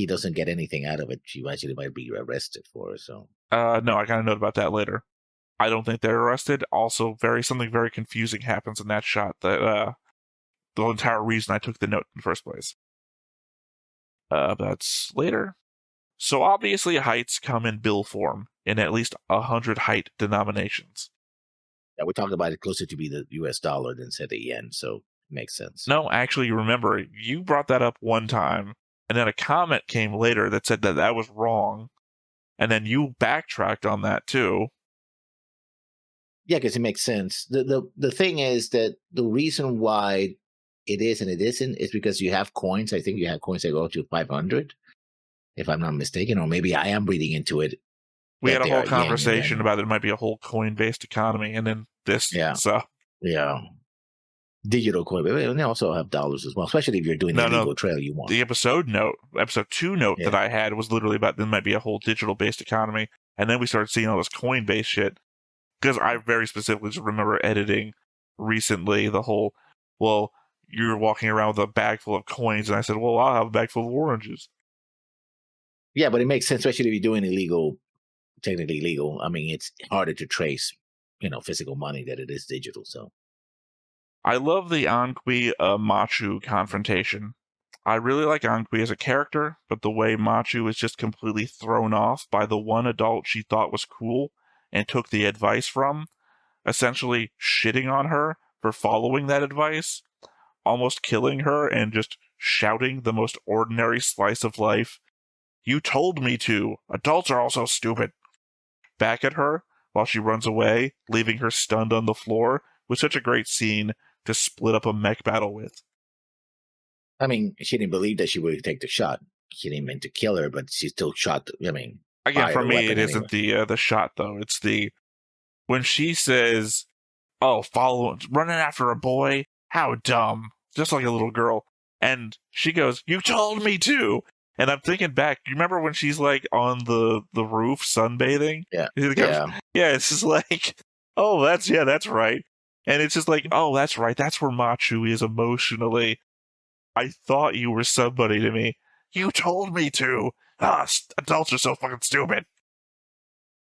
A: doesn't get anything out of it. She actually might be arrested for it. So
B: no, I got a note about that later. I don't think they're arrested. Also, something very confusing happens in that shot. That the entire reason I took the note in the first place. That's later. So obviously, heights come in bill form in at least 100 height denominations.
A: Yeah, we're talking about it closer to be the U.S. dollar than say the yen. So. Makes sense.
B: No, actually, remember, you brought that up one time, and then a comment came later that said that was wrong, and then you backtracked on that too.
A: Yeah, because it makes sense. The thing is that the reason why it is and it isn't is because you have coins. I think you have coins that go up to 500, if I'm not mistaken, or maybe I am reading into it.
B: We had a whole conversation about it might be a whole coin-based economy, and then this.
A: Yeah.
B: So.
A: Yeah. Digital coin, but they also have dollars as well, especially if you're doing the illegal trail you want.
B: The episode 2 note that I had was literally about there might be a whole digital-based economy, and then we started seeing all this coin-based shit, because I very specifically just remember editing recently the whole, well, you're walking around with a bag full of coins, and I said, well, I'll have a bag full of oranges.
A: Yeah, but it makes sense, especially if you're doing illegal, technically legal. I mean, it's harder to trace, physical money than it is digital, so.
B: I love the Anqui Machu confrontation. I really like Anqui as a character, but the way Machu is just completely thrown off by the one adult she thought was cool and took the advice from, essentially shitting on her for following that advice, almost killing her and just shouting the most ordinary slice of life, "You told me to! Adults are also stupid!" back at her while she runs away, leaving her stunned on the floor, was such a great scene to split up a mech battle with.
A: I mean, she didn't believe that she would take the shot. She didn't mean to kill her, but she still shot. Again,
B: for me, it isn't the shot though. It's when she says, "Oh, running after a boy, how dumb!" Just like a little girl, and she goes, "You told me to." And I'm thinking back. You remember when she's like on the roof sunbathing?
A: Yeah.
B: Yeah. It's just like, oh, that's right. And it's just like, oh, that's right. That's where Machu is emotionally. I thought you were somebody to me. You told me to. Adults are so fucking stupid.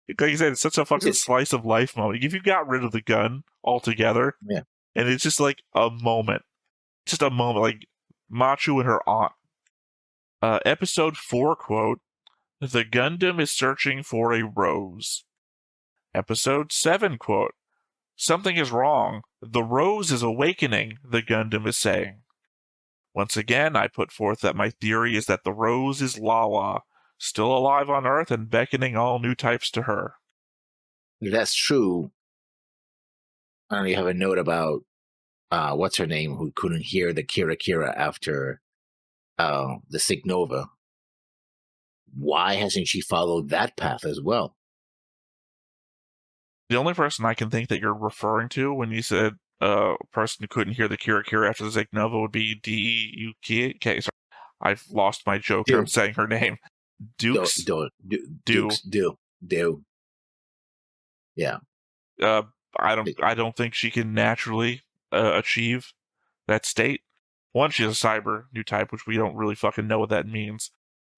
B: Like you said, it's such a fucking slice of life moment. If you got rid of the gun altogether,
A: yeah,
B: and it's just like a moment. Just a moment. Like Machu and her aunt. Episode 4 quote, "The Gundam is searching for a rose." Episode 7 quote, Something is wrong. The rose is awakening, the Gundam is saying. Once again, I put forth that my theory is that the rose is Lala, still alive on Earth and beckoning all new types to her.
A: If that's true, I only have a note about what's her name, who couldn't hear the Kira after the Signova. Why hasn't she followed that path as well?
B: The only person I can think that you're referring to when you said a person who couldn't hear the Kira after the Signova would be DEUK. Sorry, I've lost my joker. I'm saying her name. Dukes.
A: Dukes. Yeah.
B: I don't think she can naturally achieve that state. One, she's a cyber new type, which we don't really fucking know what that means.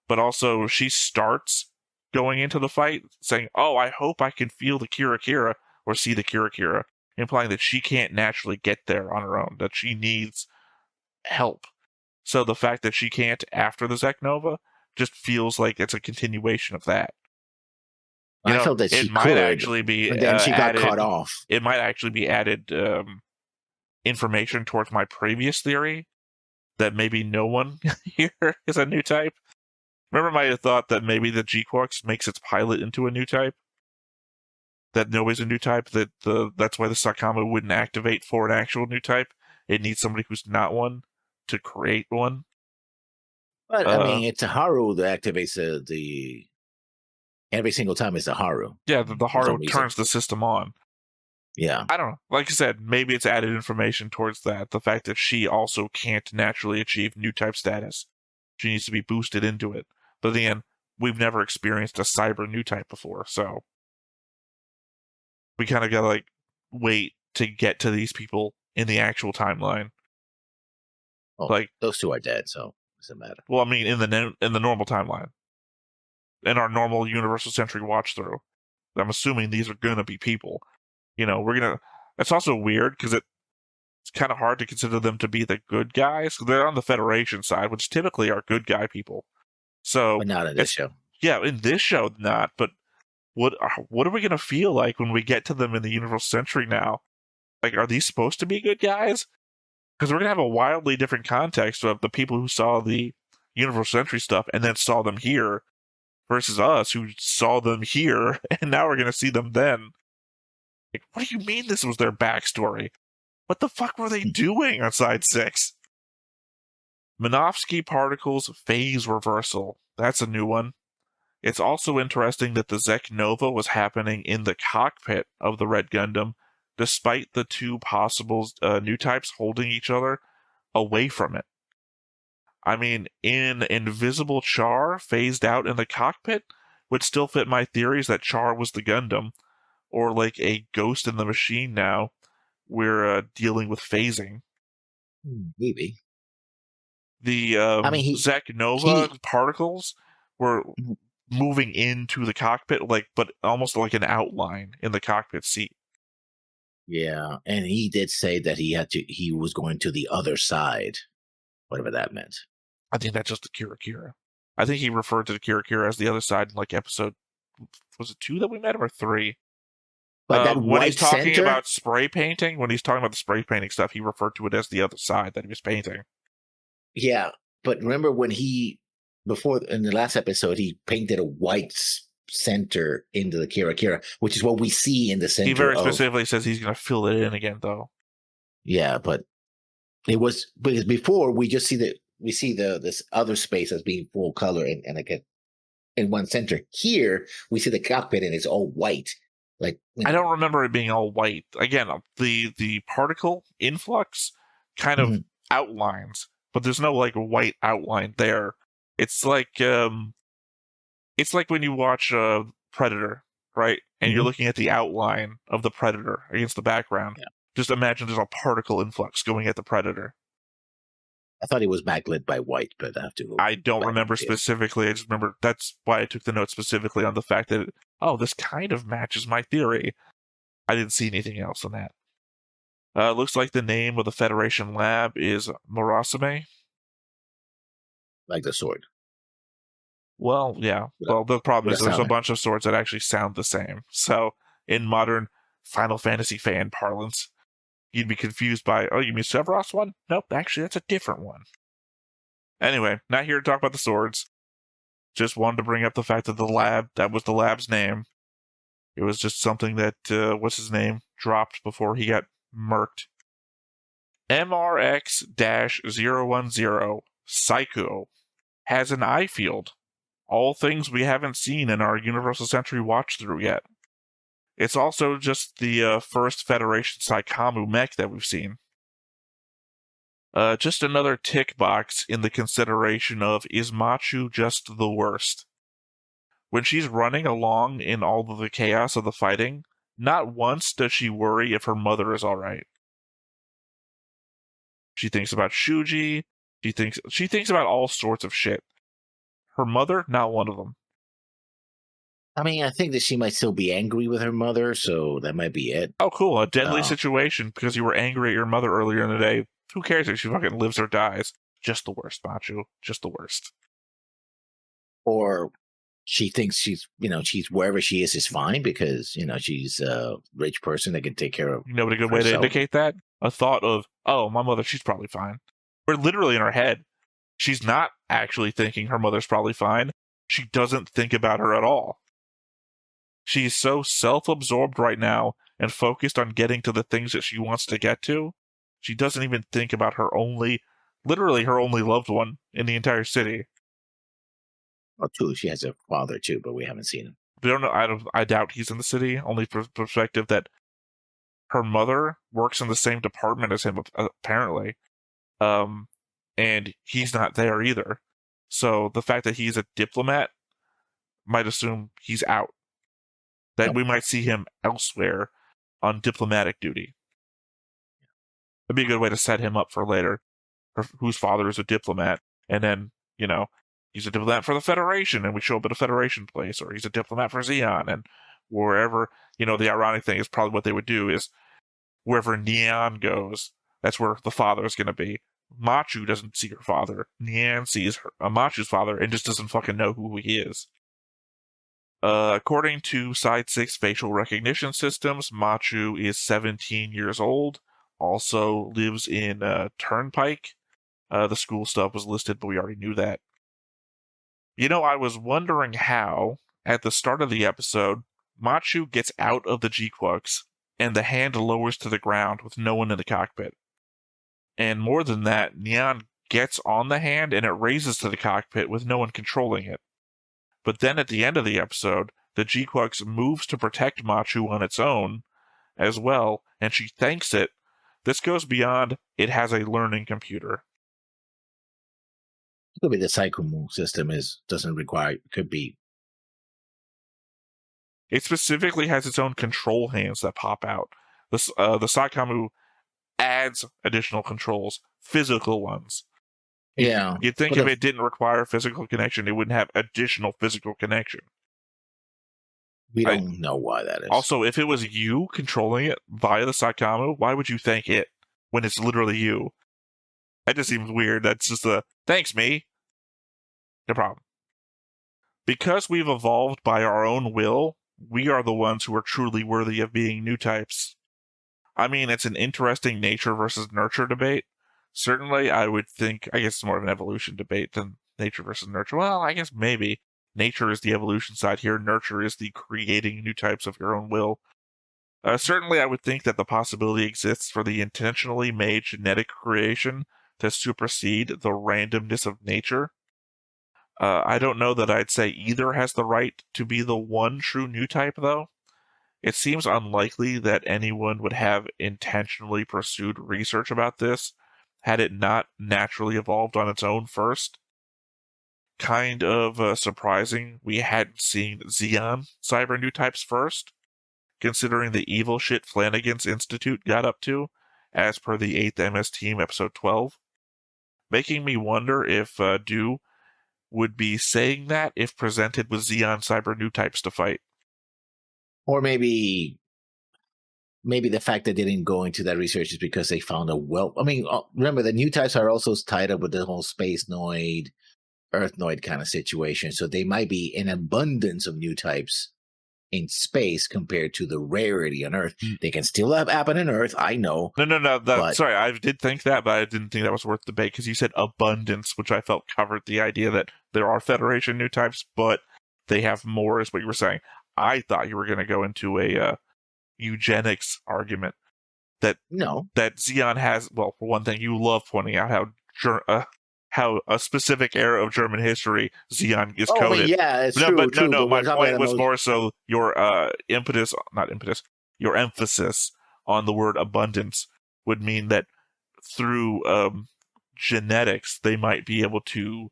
B: But also, she starts going into the fight saying, "Oh, I hope I can feel the Kira or see the Kira," implying that she can't naturally get there on her own, that she needs help. So the fact that she can't after the Zeknova just feels like it's a continuation of that.
A: I felt that she
B: might
A: could,
B: actually be
A: and then she got
B: added,
A: caught off.
B: It might actually be added information towards my previous theory that maybe no one here is a new type. Remember my thought that maybe the GQuuuuuX makes its pilot into a new type? That nobody's a new type? That's why the Sakama wouldn't activate for an actual new type? It needs somebody who's not one to create one?
A: But, I mean, it's a Haru that activates the... Every single time it's a Haru.
B: Yeah, the Haru turns the system on.
A: Yeah.
B: I don't know. Like I said, maybe it's added information towards that. The fact that she also can't naturally achieve new type status. She needs to be boosted into it. But then, we've never experienced a cyber new type before, so we kind of gotta wait to get to these people in the actual timeline.
A: Well, those two are dead, so it doesn't matter.
B: Well, I mean, in the normal timeline, in our normal Universal Century watch through, I'm assuming these are gonna be people. It's also weird because it's kind of hard to consider them to be the good guys. They're on the Federation side, which typically are good guy people. So,
A: but not in this show.
B: Yeah, in this show, not. But what are we gonna feel like when we get to them in the Universal Century now? Like, are these supposed to be good guys? Because we're gonna have a wildly different context of the people who saw the Universal Century stuff and then saw them here, versus us who saw them here and now we're gonna see them then. Like, what do you mean this was their backstory? What the fuck were they doing on Side 6? Minovsky particles phase reversal. That's a new one. It's also interesting that the Zeknova was happening in the cockpit of the Red Gundam, despite the two possible new types holding each other away from it. I mean, in Invisible Char phased out in the cockpit would still fit my theories that Char was the Gundam, or like a Ghost in the Machine now, we're dealing with phasing.
A: Maybe.
B: The Zeknova particles were moving into the cockpit, but almost like an outline in the cockpit seat.
A: Yeah, and he did say that he was going to the other side, whatever that meant.
B: I think that's just the Kira. I think he referred to the Kira as the other side in like episode, was it 2 that we met him, or 3?
A: But that
B: when he's talking
A: center?
B: about spray painting, when he's talking about the spray painting stuff, he referred to it as the other side that he was painting.
A: Yeah, but remember when before in the last episode, he painted a white center into the Kira, which is what we see in the center.
B: He very specifically says he's going to fill it in again, though.
A: Yeah, but it was because before we just see this other space as being full color and again in one center. Here we see the cockpit and it's all white.
B: I don't remember it being all white. Again, the particle influx kind of outlines, but there's no white outline there. It's like when you watch Predator, right? And you're looking at the outline of the Predator against the background.
A: Yeah.
B: Just imagine there's a particle influx going at the Predator.
A: I thought it was backlit by white, but
B: I don't remember specifically. I just remember that's why I took the note specifically on the fact that, this kind of matches my theory. I didn't see anything else on that. Looks like the name of the Federation lab is Murasame.
A: Like the sword.
B: Well, yeah. Well, the problem is there's a bunch of swords that actually sound the same. So, in modern Final Fantasy fan parlance, you'd be confused by, oh, you mean Sephiroth's one? Nope, actually, that's a different one. Anyway, not here to talk about the swords. Just wanted to bring up the fact that that was the lab's name. It was just something that, what's his name, dropped before he got murked. MRX-010 Psycho has an eye field. All things we haven't seen in our Universal Century watch-through yet. It's also just the first Federation Saikamu mech that we've seen. Just another tick box in the consideration of, is Machu just the worst? When she's running along in all of the chaos of the fighting, not once does she worry if her mother is alright. She thinks about Shuji, she thinks about all sorts of shit. Her mother, not one of them.
A: I mean, I think that she might still be angry with her mother, so that might be it.
B: Oh, cool. A deadly situation because you were angry at your mother earlier in the day. Who cares if she fucking lives or dies? Just the worst, Machu. Just the worst.
A: Or she thinks she's wherever she is fine because, she's a rich person that can take care of.
B: You know what a good way to indicate that? A thought of, oh, my mother, she's probably fine. We're literally in her head. She's not actually thinking her mother's probably fine. She doesn't think about her at all. She's so self-absorbed right now and focused on getting to the things that she wants to get to. She doesn't even think about literally her only loved one in the entire city.
A: Well, true, she has a father too, but we haven't seen him.
B: We don't know. I doubt he's in the city, only from the perspective that her mother works in the same department as him, apparently. And he's not there either. So the fact that he's a diplomat might assume he's out. That we might see him elsewhere on diplomatic duty. It'd be a good way to set him up for later, whose father is a diplomat, and then, he's a diplomat for the Federation, and we show up at a Federation place, or he's a diplomat for Zeon, and wherever, the ironic thing is probably what they would do is, wherever Neon goes, that's where the father is going to be. Machu doesn't see her father. Neon sees Machu's father and just doesn't fucking know who he is. According to Side 6 facial recognition systems, Machu is 17 years old, also lives in Turnpike. The school stuff was listed, but we already knew that. I was wondering how, at the start of the episode, Machu gets out of the GQuuuuuuX, and the hand lowers to the ground with no one in the cockpit. And more than that, Neon gets on the hand, and it raises to the cockpit with no one controlling it. But then at the end of the episode, the GQuuuuuuX moves to protect Machu on its own as well, and she thanks it. This goes beyond, it has a learning computer.
A: It could be the Saikamu system could be.
B: It specifically has its own control hands that pop out. The Saikamu adds additional controls, physical ones.
A: Yeah.
B: You'd think if it didn't require physical connection, it wouldn't have additional physical connection.
A: We don't know why that is.
B: Also, if it was you controlling it via the Saikamu, why would you thank it when it's literally you? That just seems weird. That's just thanks me. No problem. Because we've evolved by our own will, we are the ones who are truly worthy of being new types. I mean, it's an interesting nature versus nurture debate. Certainly, I would think, I guess it's more of an evolution debate than nature versus nurture. Well, I guess maybe. Nature is the evolution side here. Nurture is the creating new types of your own will. Certainly, I would think that the possibility exists for the intentionally made genetic creation to supersede the randomness of nature. I don't know that I'd say either has the right to be the one true new type, though. It seems unlikely that anyone would have intentionally pursued research about this had it not naturally evolved on its own first. Kind of surprising we hadn't seen Zeon cyber new types first, considering the evil shit Flanagan's Institute got up to, as per the 8th MS Team episode 12. Making me wonder if Do would be saying that if presented with Zeon cyber new types to fight.
A: Or maybe the fact that they didn't go into that research is because they found remember the new types are also tied up with the whole space noid, Earth noid kind of situation. So they might be an abundance of new types in space compared to the rarity on Earth. They can still happen on Earth, I know.
B: No. Sorry, I did think that, but I didn't think that was worth debate because you said abundance, which I felt covered the idea that there are Federation new types, but they have more, is what you were saying. I thought you were going to go into a eugenics argument that Zeon has. Well, for one thing, you love pointing out how a specific era of German history Zeon is coded.
A: I mean, yeah, it's true.
B: But
A: true,
B: my point was more so your your emphasis on the word abundance would mean that through genetics they might be able to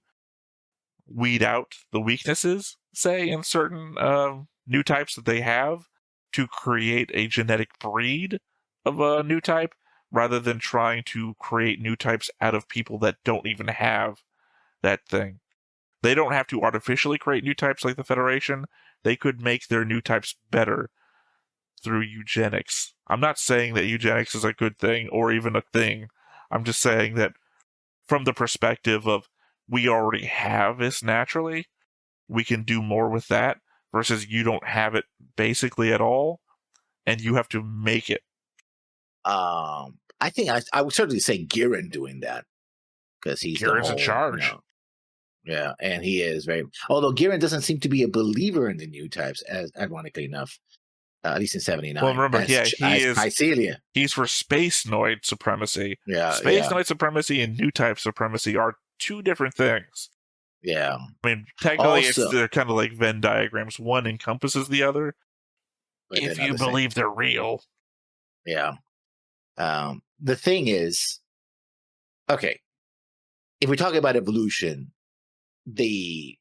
B: weed out the weaknesses, say, in certain new types that they have, to create a genetic breed of a new type, rather than trying to create new types out of people that don't even have that thing. They don't have to artificially create new types like the Federation. They could make their new types better through eugenics. I'm not saying that eugenics is a good thing or even a thing. I'm just saying that from the perspective of we already have this naturally, we can do more with that, versus you don't have it basically at all, and you have to make it.
A: I think I would certainly say Giran doing that, because he's
B: Giran's in charge.
A: Yeah, and he is very. Although Giran doesn't seem to be a believer in the new types, as ironically enough, at least in '79.
B: Well, remember, he is
A: Pycelia.
B: He's for space noid supremacy.
A: Yeah,
B: noid supremacy and new type supremacy are two different things.
A: Yeah,
B: I mean, technically, they're kind of like Venn diagrams. One encompasses the other. If you believe they're real.
A: Yeah. The thing is, okay, if we're talking about evolution, the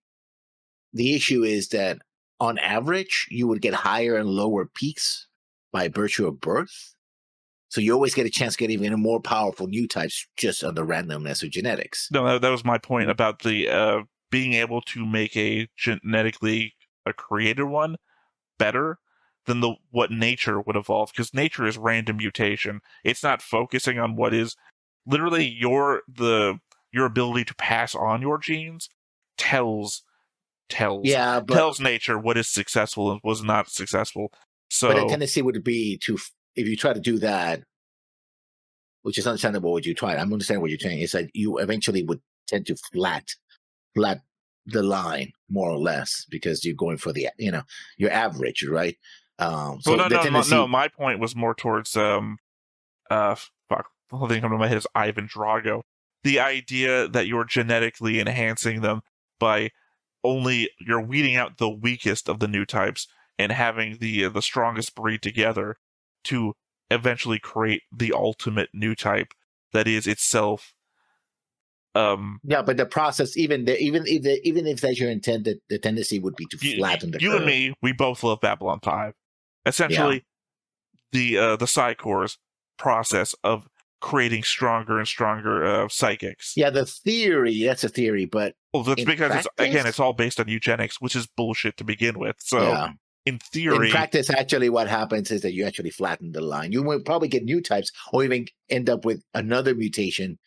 A: issue is that on average, you would get higher and lower peaks by virtue of birth. So you always get a chance to get even more powerful new types just on the randomness of genetics.
B: No, that was my point about the being able to make a genetically created one better than what nature would evolve, because nature is random mutation. It's not focusing on what is literally your ability to pass on your genes tells nature what is successful and was not successful. So,
A: but the tendency would be to, if you try to do that, which is understandable what you try. I'm understanding what you're saying, is that you eventually would tend to flat the line more or less, because you're going for the your average, right?
B: No. My point was more towards the whole thing coming to my head is Ivan Drago. The idea that you're genetically enhancing them by you're weeding out the weakest of the new types and having the strongest breed together to eventually create the ultimate new type that is itself.
A: Yeah, but the process, even if that's your intent, the tendency would be to flatten the curve.
B: You and me, we both love Babylon 5. Essentially, the Psychor's process of creating stronger and stronger psychics.
A: Yeah, that's a theory, but
B: that's because it's all based on eugenics, which is bullshit to begin with. So in theory,
A: in practice, actually what happens is that you actually flatten the line. You will probably get new types, or even end up with another mutation,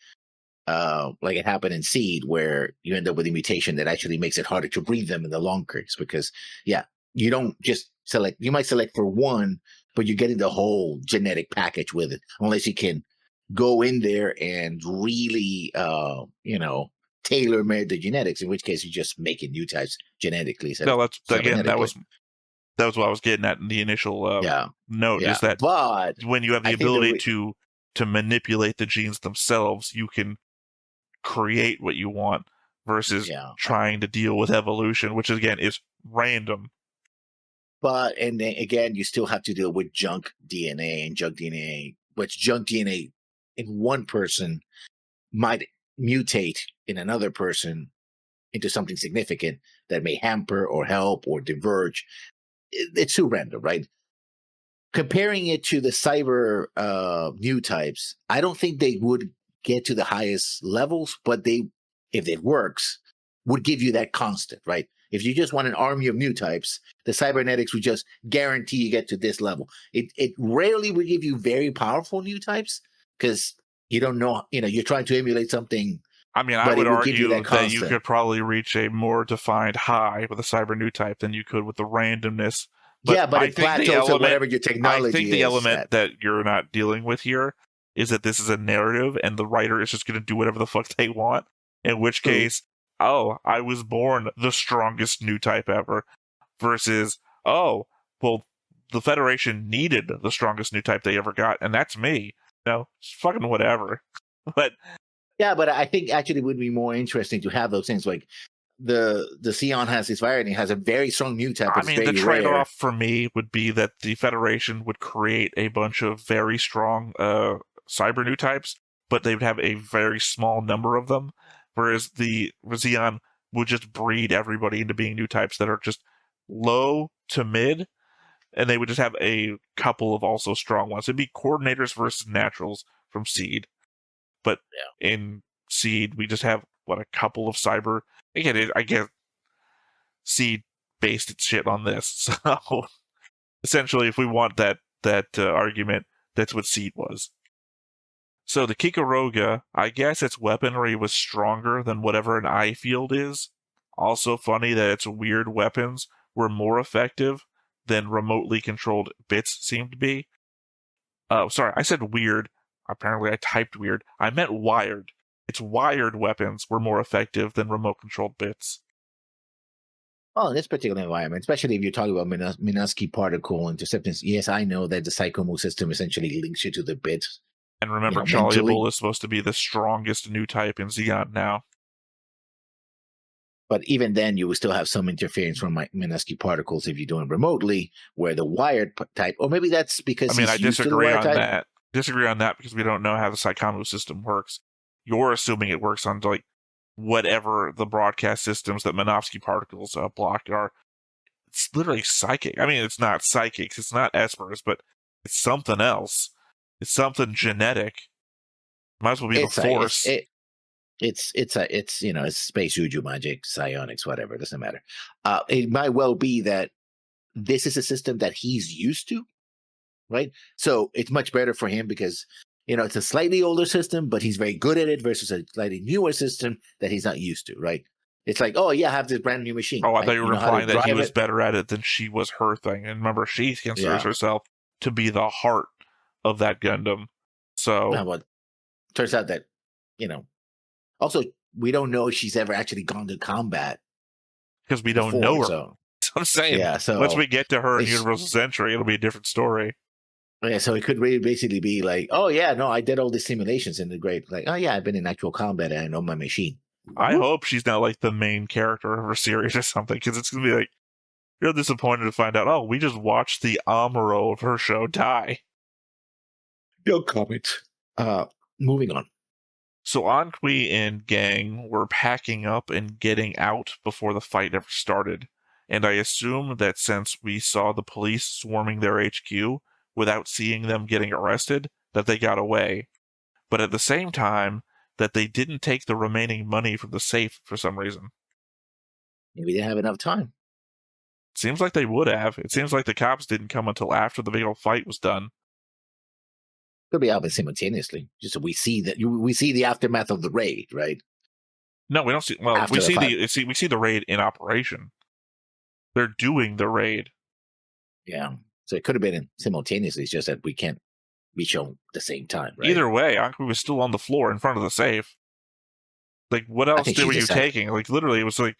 A: like it happened in Seed, where you end up with a mutation that actually makes it harder to breed them in the long curves, because you don't just select. You might select for one, but you're getting the whole genetic package with it, unless you can go in there and really, tailor-made the genetics, in which case you're just making new types genetically.
B: That was what I was getting at in the initial note, is that when you have the ability to manipulate the genes themselves, you can create what you want, versus trying to deal with evolution, which again is random.
A: But, and then again, you still have to deal with junk DNA, and junk DNA in one person might mutate in another person into something significant that may hamper or help or diverge. It's too random, right? Comparing it to the cyber new types, I don't think they would get to the highest levels, but if it works, would give you that constant, right? If you just want an army of new types, the cybernetics would just guarantee you get to this level. It rarely would give you very powerful new types, because you don't know, you're trying to emulate something.
B: I mean, I would argue that you could probably reach a more defined high with a cyber new type than you could with the randomness
A: But
B: I
A: it
B: think the
A: plateaus at
B: element,
A: whatever your technology
B: I think the
A: is
B: element
A: at.
B: that you're not dealing with here is that this is a narrative and the writer is just going to do whatever the fuck they want. In which
A: True.
B: case, oh, I was born the strongest new type ever, versus, oh, well, the Federation needed the strongest new type they ever got, and that's me. It's fucking whatever. But
A: Yeah, but I think actually it would be more interesting to have those things like the Xeon has his variant, it has a very strong new type, but
B: I
A: it's
B: mean, the
A: very rare.
B: trade-off for me would be that the Federation would create a bunch of very strong cyber new types, but they would have a very small number of them, whereas the Xeon would just breed everybody into being new types that are just low to mid, and they would just have a couple of also strong ones. It'd be coordinators versus naturals from Seed, but in Seed we just have a couple of cyber. Again, I get Seed based its shit on this, so essentially, if we want that argument, that's what Seed was. So the Kikoroga, I guess its weaponry was stronger than whatever an eye field is. Also funny that its weird weapons were more effective than remotely controlled bits seem to be. Oh, sorry, I said weird. Apparently I typed weird. I meant wired. Its wired weapons were more effective than remote-controlled bits.
A: Well, in this particular environment, especially if you're talking about Minsky particle interceptance, yes, I know that the Psychomo system essentially links you to the bits.
B: And remember, Chaliable is supposed to be the strongest new type in Xeon now.
A: But even then, you will still have some interference from Minsky particles if you're doing remotely, where the wired type, or maybe that's because
B: I disagree on that. Disagree on that because we don't know how the Psychomo system works. You're assuming it works on whatever the broadcast systems that Minsky particles block are. It's literally psychic. I mean, it's not psychics, it's not espers, but it's something else. It's something genetic. Might as well be the Force.
A: It's space juju magic, psionics, whatever. It doesn't matter. It might well be that this is a system that he's used to, right? So it's much better for him because it's a slightly older system, but he's very good at it versus a slightly newer system that he's not used to, right? It's like, oh yeah, I have this brand new machine.
B: Oh, I thought you were implying that he was better at it than she was her thing. And remember, she considers herself to be the heart of that Gundam. So,
A: well, turns out that, also, we don't know if she's ever actually gone to combat.
B: Because we don't know her.
A: So.
B: That's what I'm saying.
A: Yeah, so
B: once we get to her in Universal Century, it'll be a different story.
A: Yeah, so it could really basically be like, oh yeah, no, I did all these simulations in the great, like, oh yeah, I've been in actual combat and I know my machine.
B: I hope she's not like the main character of her series or something, because it's going to be like, real disappointed to find out, oh, we just watched the Amuro of her show die.
A: No comment. Moving on.
B: So Anqui and gang were packing up and getting out before the fight ever started. And I assume that since we saw the police swarming their HQ without seeing them getting arrested, that they got away. But at the same time, that they didn't take the remaining money from the safe for some reason.
A: Maybe they didn't have enough time.
B: Seems like they would have. It seems like the cops didn't come until after the big old fight was done.
A: Could be happening simultaneously. Just so we see the aftermath of the raid, right?
B: No, we don't see. Well, we see the raid in operation. They're doing the raid.
A: Yeah, so it could have been simultaneously. It's just that we can't be shown at the same time. Right?
B: Either way, Anqui was still on the floor in front of the safe. Like, what else were you taking? Like, literally, it was like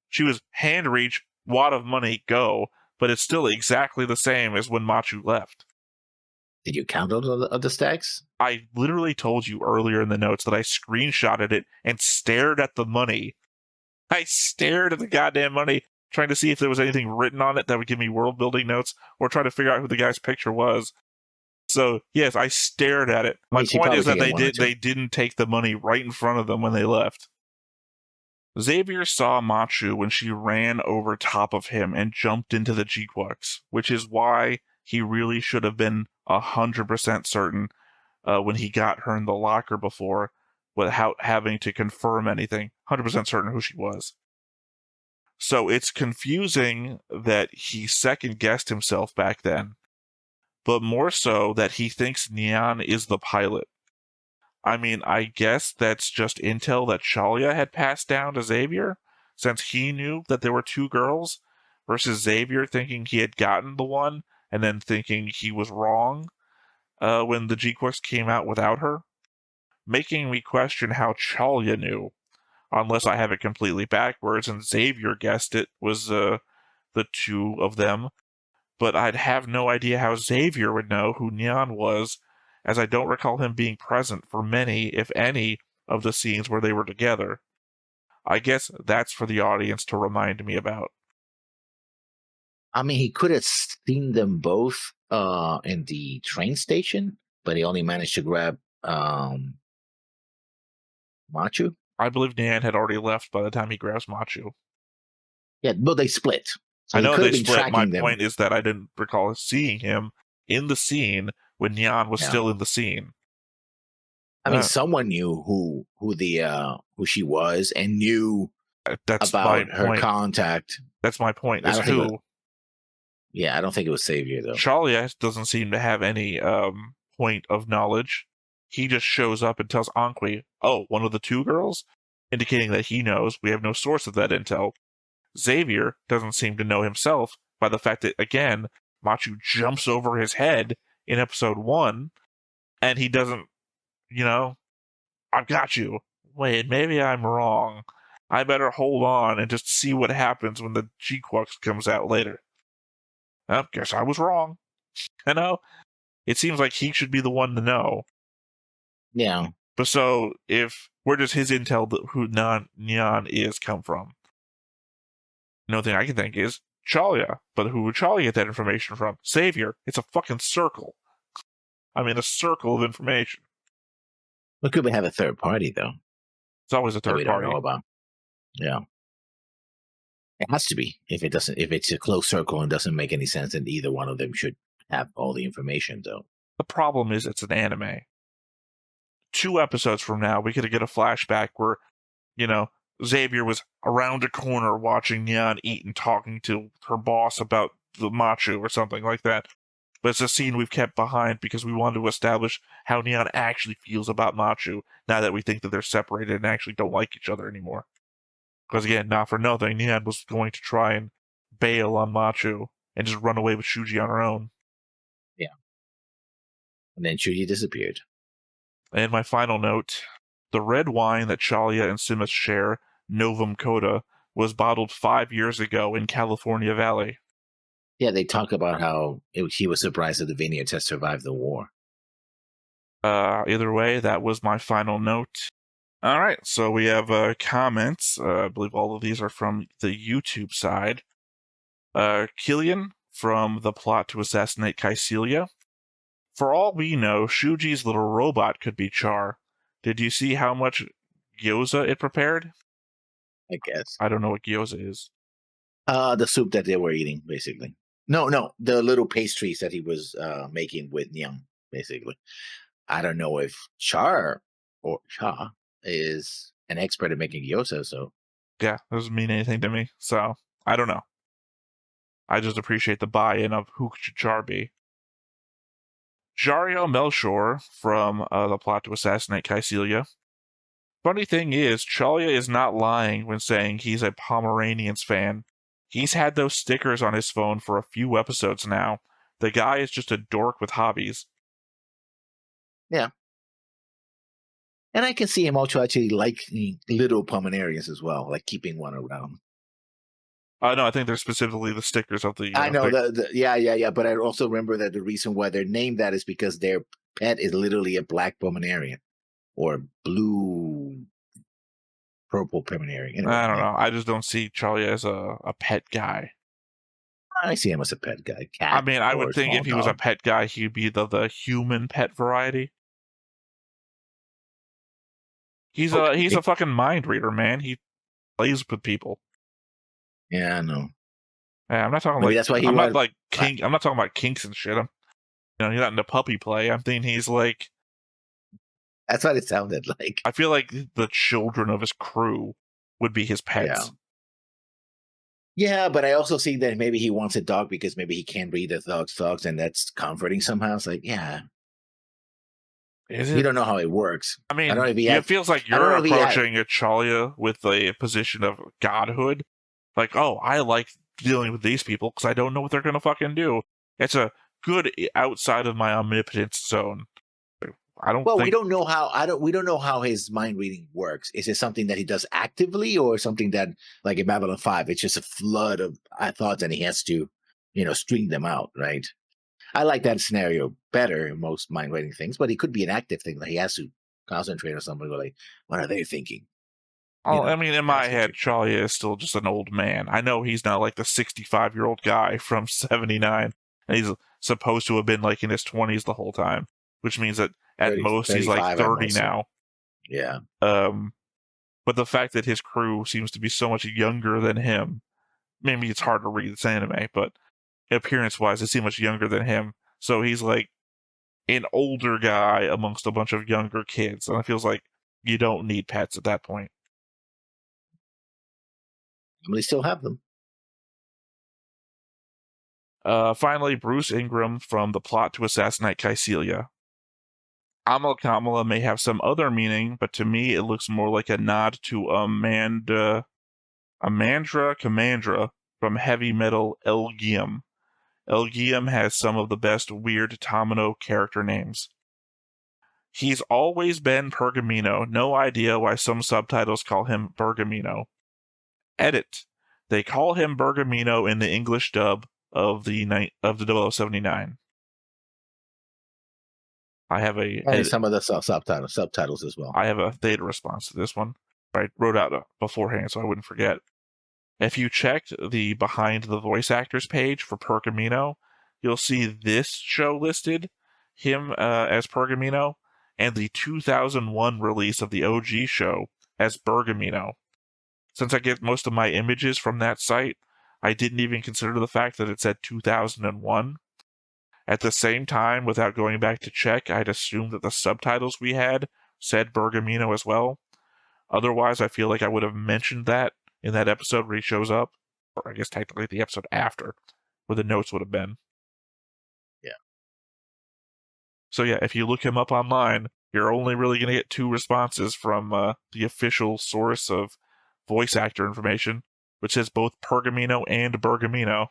B: she was hand reach, wad of money, go. But it's still exactly the same as when Machu left.
A: Did you count all of the stacks?
B: I literally told you earlier in the notes that I screenshotted it and stared at the money. I stared at the goddamn money, trying to see if there was anything written on it that would give me world building notes, or try to figure out who the guy's picture was. So yes, I stared at it. My point is that they didn't take the money right in front of them when they left. Xavier saw Machu when she ran over top of him and jumped into the GQuuuuuX, which is why he really should have been 100% certain when he got her in the locker before, without having to confirm anything. 100% certain who she was. So it's confusing that he second-guessed himself back then, but more so that he thinks Neon is the pilot. I mean, I guess that's just intel that Shalia had passed down to Xavier, since he knew that there were two girls, versus Xavier thinking he had gotten the one and then thinking he was wrong when the GQuuuuuux came out without her, making me question how Chalia knew, unless I have it completely backwards and Xavier guessed it was the two of them. But I'd have no idea how Xavier would know who Neon was, as I don't recall him being present for many, if any, of the scenes where they were together. I guess that's for the audience to remind me about.
A: I mean, he could have seen them both in the train station, but he only managed to grab Machu.
B: I believe Neon had already left by the time he grabs Machu.
A: Yeah, but they split. So
B: I know
A: he could
B: they
A: have been
B: split. My
A: tracking them.
B: point is that I didn't recall seeing him in the scene when Neon was still in the scene.
A: I mean, someone knew who she was and knew
B: that's
A: about
B: my
A: her
B: point.
A: contact.
B: That's my point. Is who?
A: I don't think it was Xavier though.
B: Chalia doesn't seem to have any point of knowledge. He just shows up and tells Anqui, "Oh, one of the two girls," indicating that he knows. We have no source of that intel. Xavier doesn't seem to know himself by the fact that, again, Machu jumps over his head in episode 1, and he doesn't, I've got you. Wait, maybe I'm wrong. I better hold on and just see what happens when the GQuuuuuux comes out later. I guess I was wrong. It seems like he should be the one to know.
A: Yeah.
B: But so, where does his intel who Neon is come from? The only thing I can think is Chalia. But who would Chalia get that information from? Xavier. It's a fucking circle. I mean, a circle of information.
A: But could we have a third party, though?
B: It's always a third
A: we
B: party.
A: Don't know about. Yeah. It has to be. If it's a closed circle and doesn't make any sense, then either one of them should have all the information, though.
B: The problem is it's an anime. 2 episodes from now, we could get a flashback where, Xavier was around a corner watching Neon eat and talking to her boss about the Machu or something like that. But it's a scene we've kept behind because we wanted to establish how Neon actually feels about Machu now that we think that they're separated and actually don't like each other anymore. Because again, not for nothing, Neon was going to try and bail on Machu and just run away with Shuji on her own.
A: Yeah. And then Shuji disappeared.
B: And my final note, the red wine that Chalia and Simus share, Novum Coda, was bottled 5 years ago in California Valley.
A: Yeah, they talk about how he was surprised that the Vineyards had survived the war.
B: Either way, that was my final note. All right, so we have comments. I believe all of these are from the YouTube side. Killian from The Plot to Assassinate Caecilia. For all we know, Shuji's little robot could be Char. Did you see how much gyoza it prepared?
A: I guess.
B: I don't know what gyoza is.
A: The soup that they were eating, basically. No, the little pastries that he was making with Nyang, basically. I don't know if Char or Cha is an expert at making gyoza, so.
B: Yeah, doesn't mean anything to me, so I don't know. I just appreciate the buy-in of who should Char be. Jario Melchor from The Plot to Assassinate Caecilia. Funny thing is, Chalia is not lying when saying he's a Pomeranians fan. He's had those stickers on his phone for a few episodes now. The guy is just a dork with hobbies.
A: Yeah. And I can see him also actually liking little Pomeranians as well, like keeping one around.
B: No, I think they're specifically the stickers of the...
A: I know, yeah, but I also remember that the reason why they're named that is because their pet is literally a black Pomeranian or blue, purple Pomeranian. Anyway,
B: I don't know. I just don't see Chalia as a pet guy.
A: I see him as a pet guy. Cat.
B: I mean, I would think if he was a pet guy, he'd be the human pet variety. He's a fucking mind reader, man. He plays with people.
A: Yeah, I know.
B: Yeah, I'm not talking
A: Maybe that's why
B: I'm not like kink. I'm not talking about kinks and shit. He's not into puppy play. I'm thinking he's like.
A: That's what it sounded like.
B: I feel like the children of his crew would be his pets.
A: Yeah, but I also see that maybe he wants a dog because maybe he can't read the dogs, and that's comforting somehow. It's like, yeah.
B: Is it?
A: You don't know how it works.
B: I mean, it feels like you're approaching a Chalia with a position of godhood, Like, oh, I like dealing with these people because I don't know what they're gonna fucking do. It's a good outside of my omnipotence zone. I don't
A: Well,
B: think.
A: we don't know how his mind reading works. Is it something that he does actively, or something that, like in Babylon 5, it's just a flood of thoughts and he has to, string them out, right? I like that scenario better in most mind reading things, but it could be an active thing. Like he has to concentrate on somebody. Like, what are they thinking?
B: Oh, I mean, in my
A: That's
B: head,
A: interesting.
B: Charlie is still just an old man. I know he's not like the 65-year-old guy from 79, and he's supposed to have been like in his 20s the whole time, which means that at
A: 30,
B: most he's like
A: 35 at
B: 30
A: most.
B: now.
A: Yeah.
B: But the fact that his crew seems to be so much younger than him, maybe it's hard to read this anime, but appearance-wise, they seem much younger than him. So he's like an older guy amongst a bunch of younger kids, and it feels like you don't need pets at that point.
A: We still have them.
B: Finally, Bruce Ingram from The Plot to Assassinate Caecilia. Amala Kamala may have some other meaning, but to me it looks more like a nod to Amandra Kamandra from heavy metal Elgium. Elgium has some of the best weird Tamino character names. He's always been Pergamino. No idea why some subtitles call him Bergamino. Edit. They call him Bergamino in the English dub of the 0079. I have
A: And some of the subtitles as well.
B: I have a theta response to this one. I wrote out beforehand so I wouldn't forget. If you checked the behind the voice actors page for Pergamino, you'll see this show listed, him as Pergamino, and the 2001 release of the OG show as Bergamino. Since I get most of my images from that site, I didn't even consider the fact that it said 2001. At the same time, without going back to check, I'd assumed that the subtitles we had said Bergamino as well. Otherwise, I feel like I would have mentioned that in that episode where he shows up, or I guess technically the episode after, where the notes would have been.
A: Yeah.
B: So yeah, if you look him up online, you're only really going to get 2 responses from the official source of voice actor information, which says both Pergamino and Bergamino.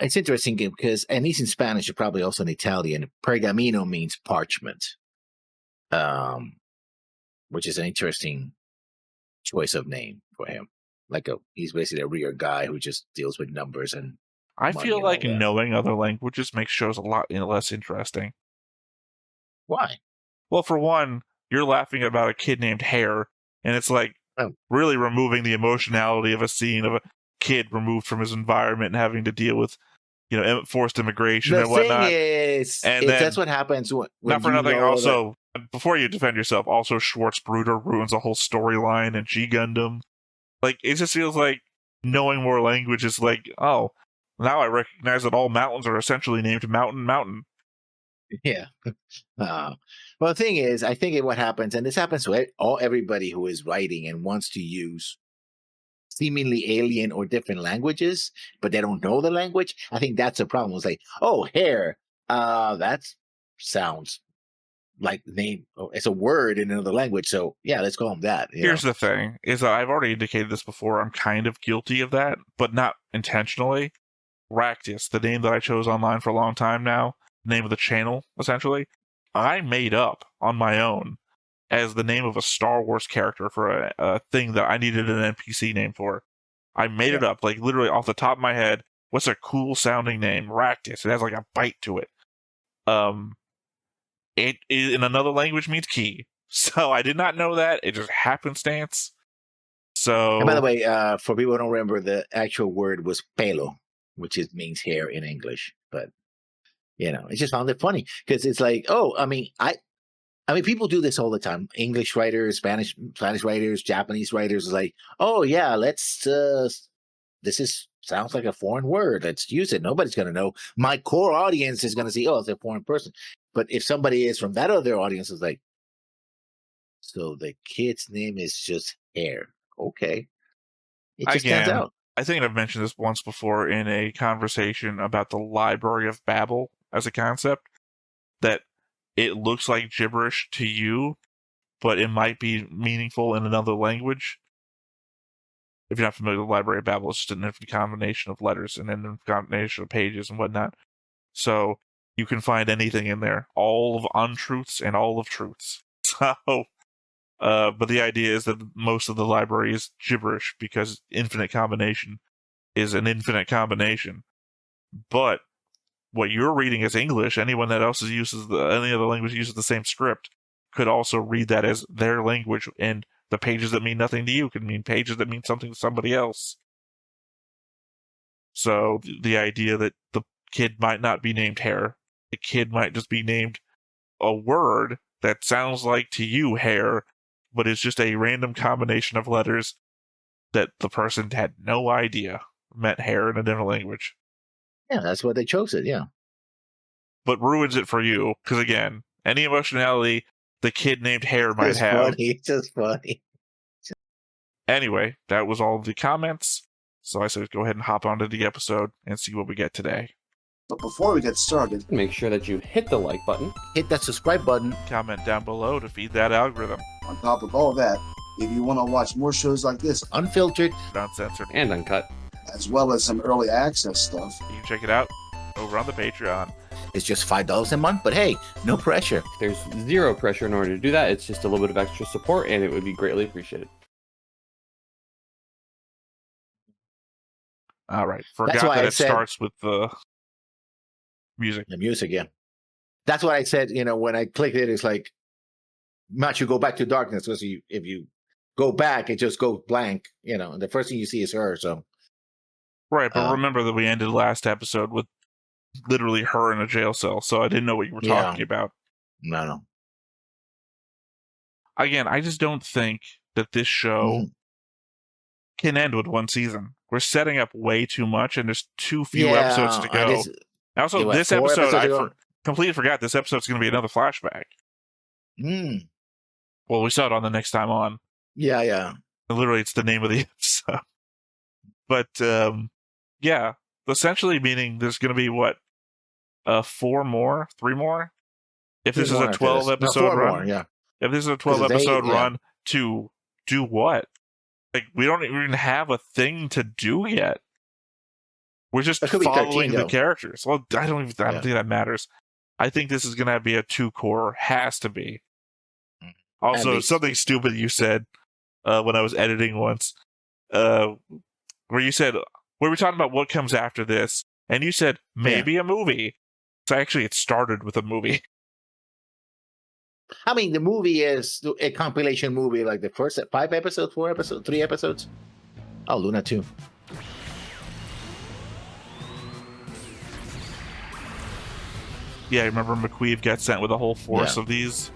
A: It's interesting because, and he's in Spanish, and probably also in Italian. Pergamino means parchment, which is an interesting choice of name for him. He's basically a real guy who just deals with numbers and
B: I
A: money
B: feel
A: and all
B: like
A: that.
B: knowing other languages makes shows a lot less interesting.
A: Why?
B: Well, for one, you're laughing about a kid named Hare, and it's like really removing the emotionality of a scene of a kid removed from his environment and having to deal with, forced immigration and whatnot.
A: The thing is,
B: and then,
A: that's what happens when
B: not for nothing. Also, before you defend yourself, also Schwartz Bruder ruins a whole storyline in G Gundam. Like, it just feels like knowing more language is like, oh, now I recognize that all mountains are essentially named Mountain.
A: Yeah. Well, the thing is, I think what happens, and this happens to everybody who is writing and wants to use seemingly alien or different languages, but they don't know the language. I think that's a problem. It's like, oh, hair, that sounds like name. Oh, it's a word in another language, so yeah, let's call them that.
B: Here's the thing: is that I've already indicated this before. I'm kind of guilty of that, but not intentionally. Ractus, the name that I chose online for a long time now, the name of the channel, essentially, I made up on my own as the name of a Star Wars character for a thing that I needed an NPC name for. I made it up, like literally off the top of my head. What's a cool sounding name? Ractus. It has like a bite to it. It in another language means key. So I did not know that. It just happenstance. So,
A: and by the way, for people who don't remember, the actual word was pelo, which means hair in English. But I just found it funny because it's like, oh, I mean, people do this all the time. English writers, Spanish writers, Japanese writers is like, oh yeah, sounds like a foreign word. Let's use it. Nobody's going to know. My core audience is going to see, oh, it's a foreign person. But if somebody is from that other audience, is like, so the kid's name is just hair. Okay. It just stands out.
B: I think I've mentioned this once before in a conversation about the Library of Babel as a concept, that it looks like gibberish to you, but it might be meaningful in another language. if you're not familiar with the Library of Babel, it's just an infinite combination of letters and an infinite combination of pages and whatnot. So you can find anything in there, all of untruths and all of truths. So, but the idea is that most of the library is gibberish because infinite combination is an infinite combination. But what you're reading is English. Anyone that else uses any other language uses the same script could also read that as their language, and the pages that mean nothing to you could mean pages that mean something to somebody else. So the idea that the kid might not be named Hair, the kid might just be named a word that sounds like to you hair, but it's just a random combination of letters that the person had no idea meant hair in a different language.
A: Yeah, that's what they chose it, yeah.
B: But ruins it for you, because again, any emotionality the kid named Hair might have.
A: It's just funny.
B: Anyway, that was all the comments. So I said go ahead and hop onto the episode and see what we get today.
C: But before we get started,
D: make sure that you hit the like button.
A: Hit that subscribe button.
B: Comment down below to feed that algorithm.
C: on top of all that, if you want to watch more shows like this,
A: Unfiltered.
B: Uncensored.
D: And uncut.
C: as well as some early access stuff,
B: You can check it out over on the Patreon.
A: It's just $5 a month, but hey, no pressure.
D: There's zero pressure in order to do that. It's just a little bit of extra support, and it would be greatly appreciated.
B: All right.
A: That's
B: Forgot
A: why
B: that
A: I
B: it
A: said-
B: starts with the music.
A: The music, yeah. That's what I said, when I clicked it, it's like, Matt, you go back to darkness, because if you go back, it just goes blank, and the first thing you see is her, so.
B: Right, but remember that we ended last episode with literally her in a jail cell, so I didn't know what you were talking about.
A: No.
B: Again, I just don't think that this show can end with one season. We're setting up way too much, and there's too few episodes to go. Also, this
A: 4
B: episode,
A: episodes
B: I
A: to go?
B: completely forgot this episode's going to be another flashback. Well, we saw it on the next time on.
A: Yeah.
B: Literally, it's the name of the episode. But, yeah, essentially meaning there's going to be, 3 more? If this is a 12 episode run?
A: More, yeah.
B: If this is a 12 episode run to do what? Like, we don't even have a thing to do yet. We're just
A: That could be
B: following
A: 13,
B: the
A: though.
B: characters. Well, I don't think that matters. I think this is going to be a 2-core. Has to be. Also, something stupid you said when I was editing once, where you said, we were talking about what comes after this, and you said, maybe a movie. So actually, it started with a movie.
A: I mean, the movie is a compilation movie, like the first 5 episodes, 4 episodes, 3 episodes. Oh, Luna 2.
B: Yeah, I remember McQueeve got sent with a whole force of these.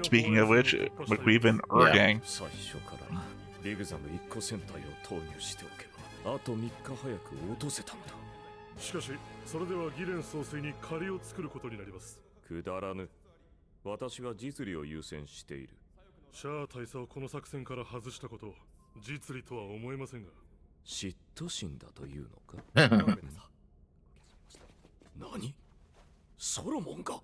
B: Speaking of which, McQueeve and Ergang.
E: 最初からリグザム1個戦隊を投入しておけばあと3日早く落とせたのだ
F: しかしそれではギレン総帥に借りを作ることになります
E: くだらぬ私は実利を優先している
F: シャア大佐をこの作戦から外したこと実利とは思えませんが
E: 嫉妬心だというのか何ソロモンが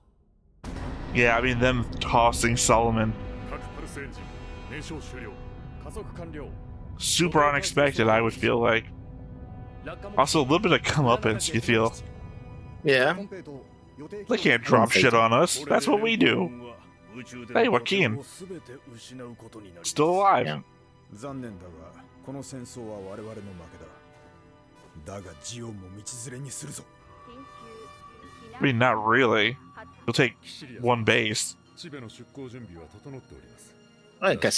B: Yeah, I mean, them tossing Solomon.
F: 各パルスエンジン燃焼終了加速完了
B: Super unexpected, I would feel like. Also, a little bit of comeuppance, you feel.
A: Yeah.
B: They can't drop shit on us. That's what we do. Hey, Joaquin. Still alive.
A: Yeah.
G: 残念だがこの戦争は我々の負けだだがジオンも道連れにするぞ
B: I mean, not really. You'll take one base.
F: チベの出港準備は整っております
A: Because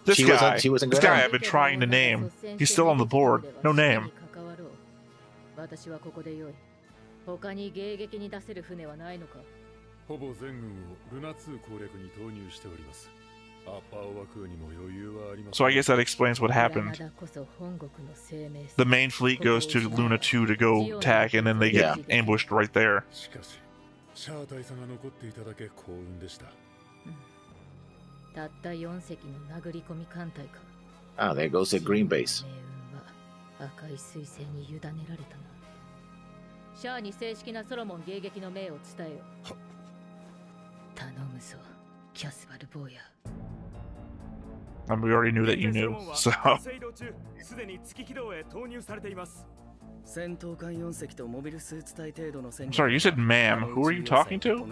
B: This
A: she
B: guy,
A: wasn't
B: this
A: good.
B: guy I've been trying to name. He's still on the board. No name.
H: 私はここで良い。他に迎撃に出せる船はないのか。
F: ほぼ全軍をルナ2攻略に投入しておりますアッパーオワクーにも余裕はあります
B: So I guess that explains what happened. The main fleet goes to Luna 2 to go attack, and then they get ambushed right there.
F: しかしシャア大佐が残っていただけ幸運でした
H: たった4隻の殴り込み艦隊か。
A: Oh, there goes the green base.
H: 命運は赤い彗星に委ねられたな。シャアに正式なソロモン迎撃の命を伝えよ。頼むぞ。キャスバル坊や。
B: And we already knew that you knew, so.
F: すでに月軌道へ投入されています。
E: 戦闘艦4隻とモビルスーツ隊程度の戦
B: I'm sorry, you said ma'am. Who are you talking to?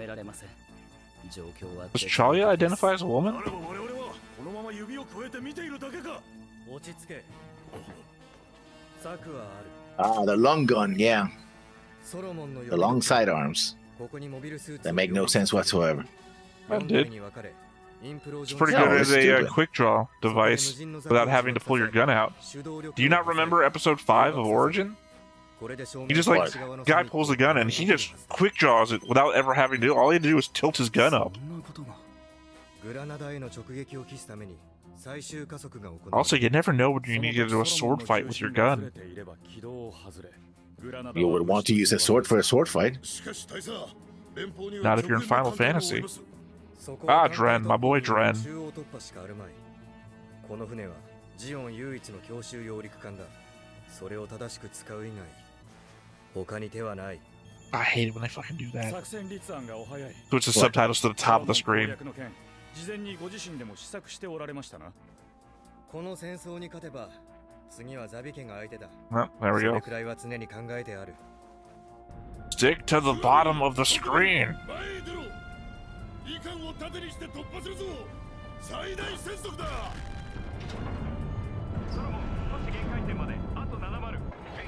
B: Does Chalia identify as a woman?
F: 我々はこのまま指を越えて見ているだけか。落ち着け。策はある。
A: Ah, the long gun, yeah.
F: ソロモンの
A: The long sidearms.
F: ここにモビルスーツ
A: That make no sense whatsoever.
B: That did.
F: に分かれ
B: It's pretty
A: No,
B: good
A: it's
B: as a
A: stupid.
B: quick draw device without having to pull your gun out. Do you not remember episode 5 of Origin? He just like, guy pulls the gun and he just quick draws it without ever having to do. All he had to do was tilt his gun up.
F: グラナダへの直撃を期すために最終加速が行われ
B: Also, you never know when you need to do a sword fight with your gun.
A: You would want to use a sword for a sword fight.
B: Not if you're in Final Fantasy. Ah, Dren, my boy Dren.
F: 中央突破しかあるまい。この船はジオン唯一の強襲揚陸艦だ。それを正しく使う以外他に手はない。
B: I hate it when they fucking do that.
F: 作戦立案がお早い。
B: Switch the subtitles to the top of the screen.
F: 事前にご自身でも試作しておられましたな。この戦争に勝てば次はザビ家が相手だ。
B: Oh, there we
F: そ
B: go.
F: れくらいは常に考えてある。
B: Stick to the bottom of the screen.
F: 前へ出ろ。イカンを盾にして突破するぞ。最大戦速だ。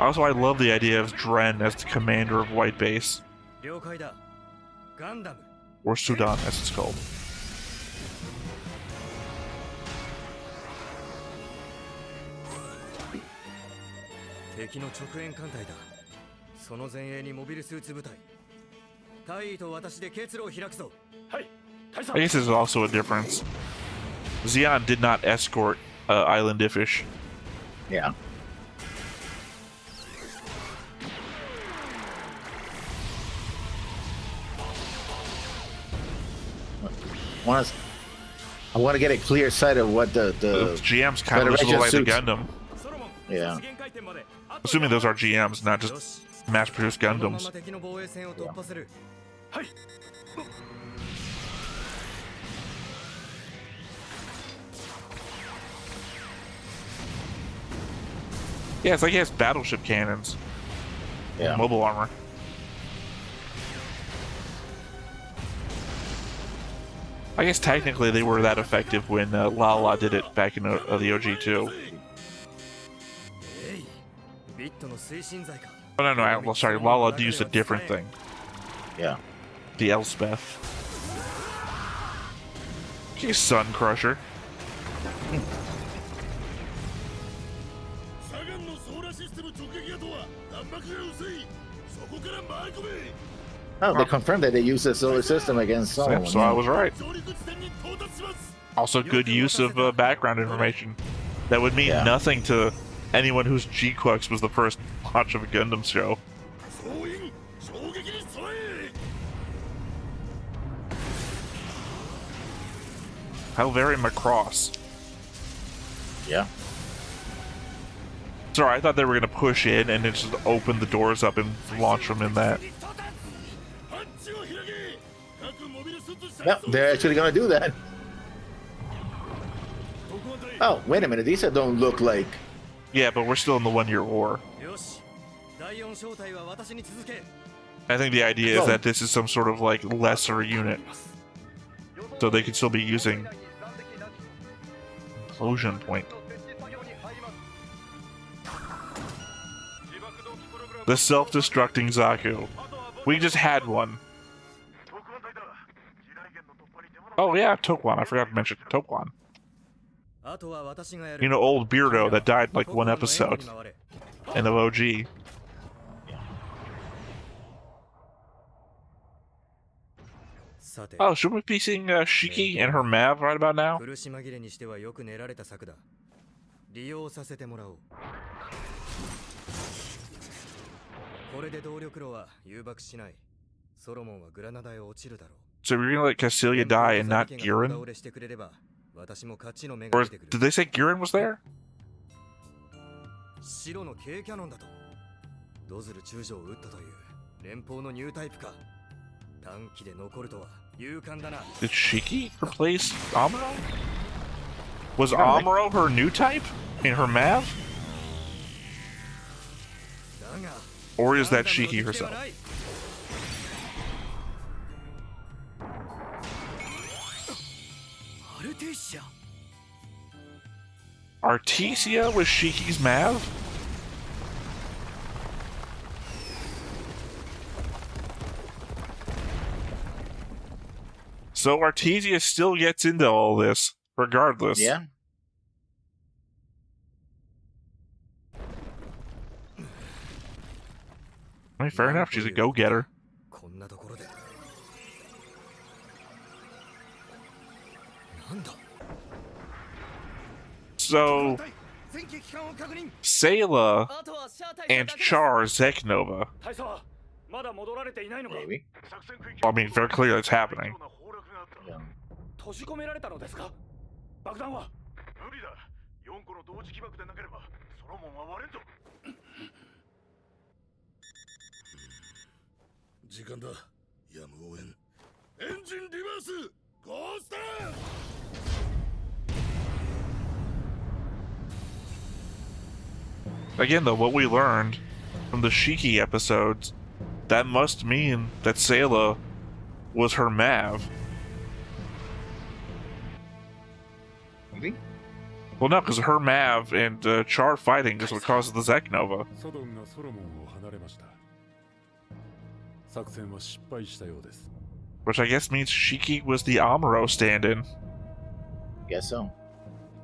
B: Also, I love the idea of Dren as the commander of White Base.
F: 了解だ。ガンダム。
B: Or Sudan, as it's called.
F: 敵の直縁艦隊だ。その前衛にモビルスーツ部隊。大尉と私で結露を開くぞ。はい。
B: I guess there's also a difference. Xeon did not escort Island Iffish.
A: Yeah. I want to get a clear sight of what the
B: GMs kind of just look like the
A: Federation
B: Gundam.
A: yeah.
B: Assuming those are GMs, not just mass-produced Gundams. Yeah, it's like he has battleship cannons.
A: Yeah.
B: Mobile armor. I guess technically they were that effective when Lala did it back in the OG2. Oh, no, well, sorry, Lala used a different thing.
A: Yeah.
B: The Elspeth. She's Sun Crusher.
A: Oh, they confirmed that they used the solar system against Solomon.
B: So I was right. Also, good use of background information. That would mean nothing to anyone whose GQuuuuuX was the first watch of a Gundam show. How very Macross.
A: Yeah.
B: Sorry, I thought they were going to push in and then just open the doors up and launch them in that.
A: Yep, they're actually gonna do that. Oh, wait a minute. These don't look like.
B: Yeah, but we're still in the 1-year war. I think the idea is that this is some sort of like lesser unit, so they could still be using implosion point. The self-destructing Zaku. We just had one. Oh yeah, Tokwon. I forgot to mention Tokwon. You know, old Beardo that died like one episode in the OG. Oh, should we be seeing Shiki and her Mav right about now? So we're gonna let Cassilia die and not Giran? Or did they say Giran was there?
F: 白の軽キャノンだと。ドズル中将を撃ったという連邦のニュータイプか。短期で残るとは
B: Did Shiki replace Amuro? Was Amuro her new type in her Mav? Or is that Shiki herself? Artesia was Shiki's Mav? So Artesia still gets into all this, regardless.
A: Yeah.
B: I mean, fair enough, she's a go-getter. So, Sayla and Char Zeknova.
A: Maybe.
B: I mean, very clear it's happening.
A: Yeah.
I: 閉じ込められたのですか爆弾は無理だ4個の同時起爆でなければソロモンは割れんぞ時間だやむをえんエンジンリバースゴースター
B: Again, though, what we learned from the Shiki episodes, that must mean that Sayla was her Mav.
A: Maybe?
B: Well, no, because her Mav and Char fighting is what causes the Zeknova.
E: ソドンがソロモンを離れました作戦は失敗したようです
B: Which I guess means Shiki was the Amuro stand-in.
A: Guess so.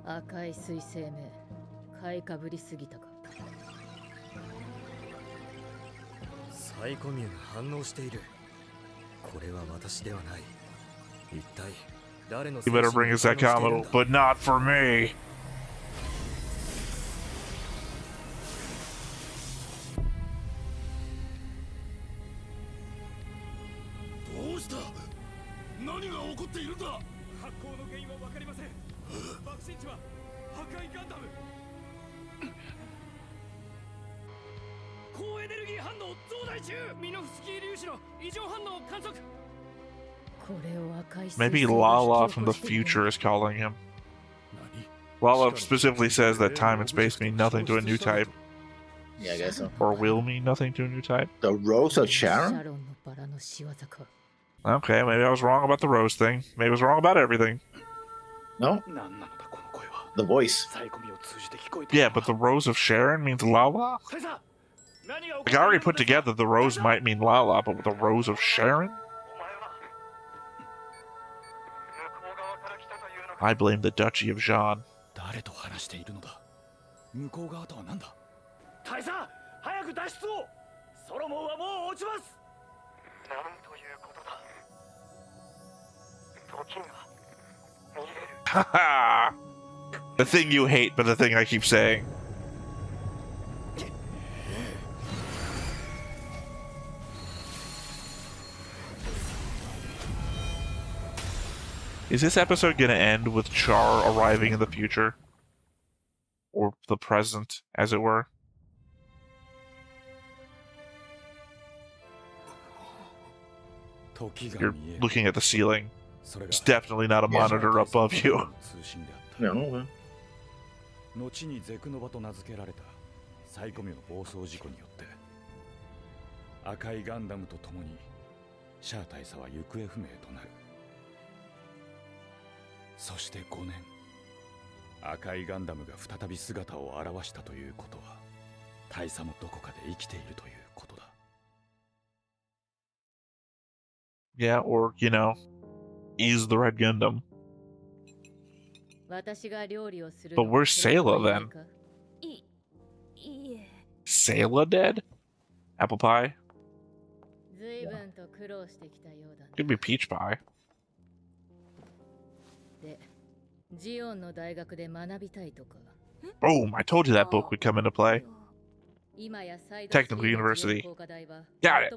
H: 赤い水星目買いかぶりすぎたか
F: サイコミュが反応しているこれは私ではない一体誰の
B: You better bring a Zeknova, but not for me.
I: どうした何が起こっているんだ発光の原因は分かりません爆心地は破壊ガンダム高エネルギー反応増大中ミノフスキー粒子の異常反応観測
B: Maybe Lala from the future is calling him. Lala specifically says that time and space mean nothing to a new type.
A: Yeah, I guess so.
B: Or will mean nothing to a new type.
A: The Rose of Sharon?
B: Okay, maybe I was wrong about the rose thing. Maybe I was wrong about everything.
A: No? The voice.
B: Yeah, but the Rose of Sharon means Lala? Like, I already put together the rose might mean Lala, but with the Rose of Sharon? I blame the Duchy of Jean.
F: 誰と話しているのだ向こう側とは何だ
I: 大佐早く脱出をソロモンはもう落ちますなんということだ時が見れる
B: Haha! The thing you hate, but the thing I keep saying. Is this episode gonna end with Char arriving in the future? Or the present, as it were? You're looking at the ceiling. It's definitely not a monitor above you.
A: No.
F: 後にゼクノバと名付けられたサイコミュの暴走事故によって赤いガンダムと共にシャア大佐は行方不明となるそして5年赤いガンダムが再び姿を現したということは大佐もどこかで生きているということだ
B: Yeah, or, you know, is the Red Gundam. But where's Sayla then? Sayla dead? Apple pie? Could be peach pie. Boom! I told you that book would come into play. Technical University. Got it!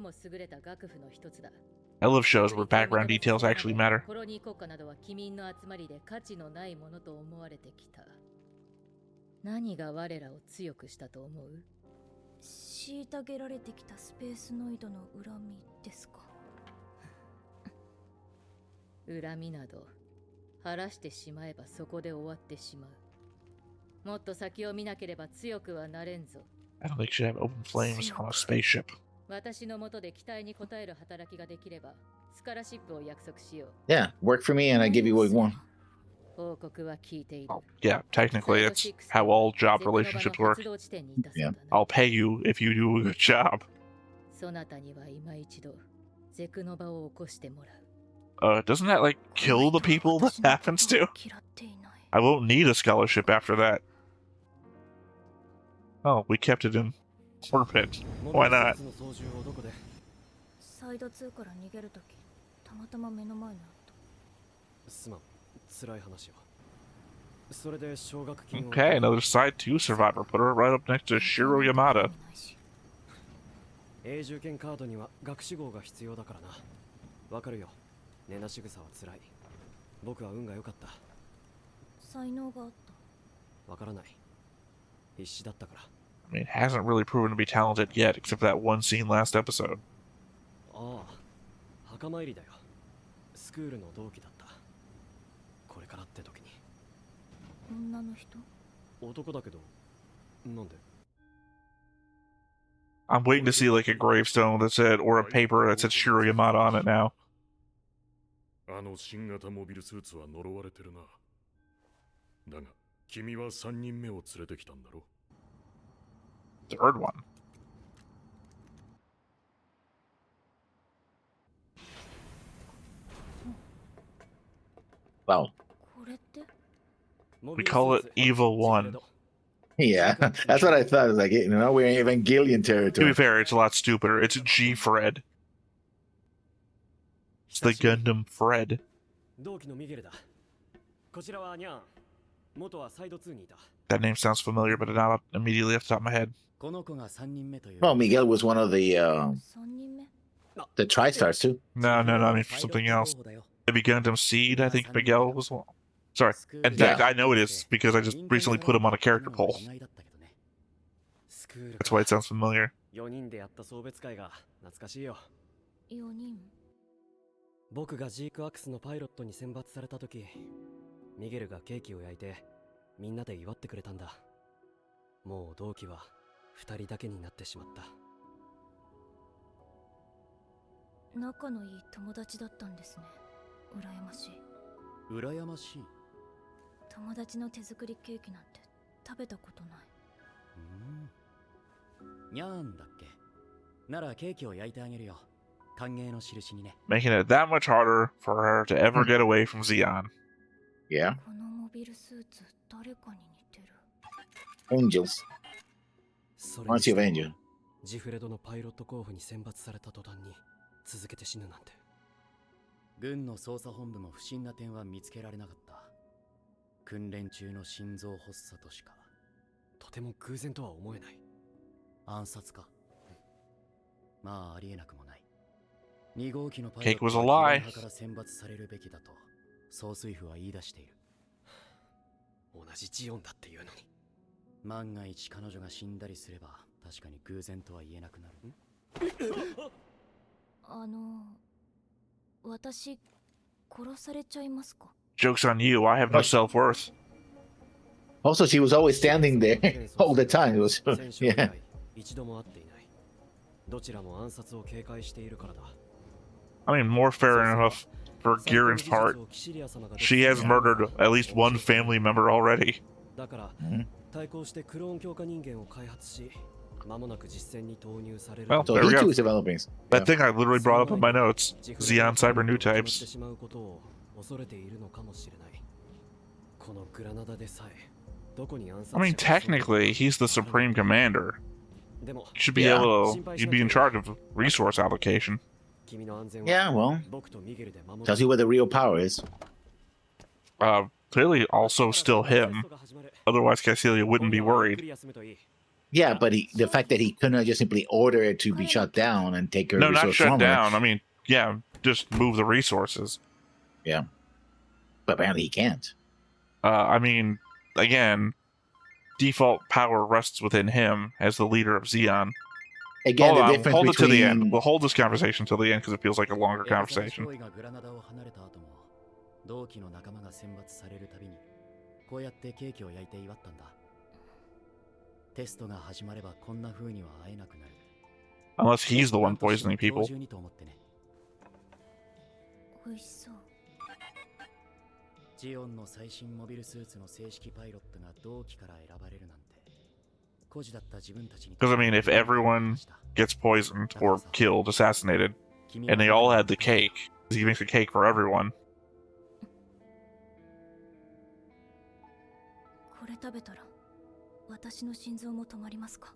B: I love shows where background details actually matter.
H: 何が我らを強くしたと思う？
J: 虐げられてきたスペースノイドの恨みですか。
H: 恨みなど晴らしてしまえばそこで終わってしまう。もっと先を見なければ強くはなれんぞ。
B: I don't think you should have open flames on a spaceship.
H: 私のもとで期待に応える働きができればスカラシップを約束しよう。
A: Yeah, work for me and I give you what you want.
H: 報告は聞いている。
B: Oh, yeah, technically it's how all job relationships work.
A: Yeah.
B: I'll pay you if you do a good job.
H: そなたには今一度ゼクノバを起こしてもらう。
B: Doesn't that, like, kill the people that happens to? I won't need a scholarship after that. Oh, we kept it in orbit. Why not?
J: サイド2から逃げるとき、たまたま目の前にあった。
E: すまん、辛い話は。それで奨学金を。
B: Okay, another Side 2 survivor. Put her right up next to Shiro Yamada.
E: 永住権カードには学士号が必要だからな。わかるよ。根なし草は辛い。僕は運が良かった。
J: 才能があった。
E: わからない。必死だったから。
B: I mean, hasn't really proven to be talented yet, except for that one scene last episode.
E: ああ、墓参りだよ。スクールの同期だった。これからって時に。
J: 女の人？
E: 男だけど、なんで？
B: I'm waiting to see, like, a gravestone that said, or a paper that said Shiro Yamada on it now.
I: あの新型モビルスーツは呪われてるな。だが、君は3人目を連れてきたんだろ。
B: Third one.
A: Wow.
J: これって？
B: We call it Evil 1.
A: Yeah, that's what I thought. It was like, you know, we're in Evangelion
B: To be
A: territory.
B: fair, it's a lot stupider. It's G Fred. It's the Gundam Fred.
E: 同期のミゲルだ。こちらはニャン。元はサイド2にいた。
B: That name sounds familiar, but not immediately off the top of my head.
E: この子が3人目という。
A: Well, Miguel was one of the
J: 3人目？
A: TriStars too.
B: No, I mean for something else. Maybe Gundam Seed, I think Miguel was one. Sorry. In fact, I know it is because I just recently put him on a character poll. That's why it sounds familiar.
E: 4人でやった送別会が懐かしいよ。
J: 4人？
E: 僕がジークアクスのパイロットに選抜された時、ミゲルがケーキを焼いてみんなで祝ってくれたんだ。もう同期は2人だけになってしまった。
J: 仲のいい友達だったんですね。羨ましい。
E: 羨ましい。
J: 友達の手作りケーキなんて食べたことない。
E: にゃーんだっけ。ならケーキを焼いてあげるよ。歓迎の印にね。
B: Making it that much harder for her to ever get away from Zeon.
A: Yeah.
J: このモビルスーツ誰かに似てる。
A: Angels.
E: それ
A: Once you've angel.
E: ジフレドのパイロット候補に選抜された途端に続けて死ぬなんて。軍の捜査本部も不審な点は見つけられなかった。訓練中の心臓発作としか。とても偶然とは思えない。暗殺か。まあありえなくもない。2号機のパイロッ
B: Cake was
E: ト
B: a
E: は
B: lie.
E: 機関派から選抜されるべきだと総帥府は言い出している。同じジオンだっていうのに。万が一彼女が死んだりすれば確かに偶然とは言えなくなる。
J: 私殺されちゃいますか？
B: Joke's on you, I have no self-worth.
A: Also, she was always standing there all the time. It was, yeah.
E: 一度も会っていない。どちらも暗殺を警戒しているからだ。
B: I mean, more fair enough for Giren's part. She has murdered at least one family member already.
E: だから対抗してクローン強化人間を開発し、間もなく実戦に投入される。
B: Well,
A: So
B: there
A: he
B: we
A: too
B: go.
A: is developing.
B: That thing I literally brought up in my notes. Zeon Cyber New Types.
E: しまうことを恐れているのかもしれない。このグラナダでさえどこに暗殺
B: I mean, technically, he's the Supreme Commander. Should be able to, you'd be in charge of resource allocation.
A: Yeah, well, tells you where the real power is.
B: Clearly also still him. Otherwise, Cassilia wouldn't be worried.
A: Yeah, but the fact that he couldn't just simply order it to be shut down and take her
B: No, not
A: resource
B: shut
A: from her.
B: down. I mean, yeah, just move the resources.
A: Yeah. But apparently he can't.
B: I mean, again, default power rests within him as the leader of Zeon.
A: Again,
B: hold
A: the
B: on,
A: difference
B: hold it to the
A: between...
B: end. We'll hold this conversation till the end because it feels like a longer conversation.
E: 同期の仲間が選抜されるたびにこうやってケーキを焼いて祝ったんだ。テストが始まればこんな風には会えなくなる。
B: Unless he's the one poisoning people.
E: 今日中にと思ってね。
J: 美味しそう。
E: ジオンの最新モビルスーツの正式パイロットが同期から選ばれるなんて。孤児だった自分たちに。
B: Because I mean, if everyone gets poisoned or killed, assassinated, and they all had the cake, he makes a cake for everyone.
J: これ食べたら私の心臓も止まりますか？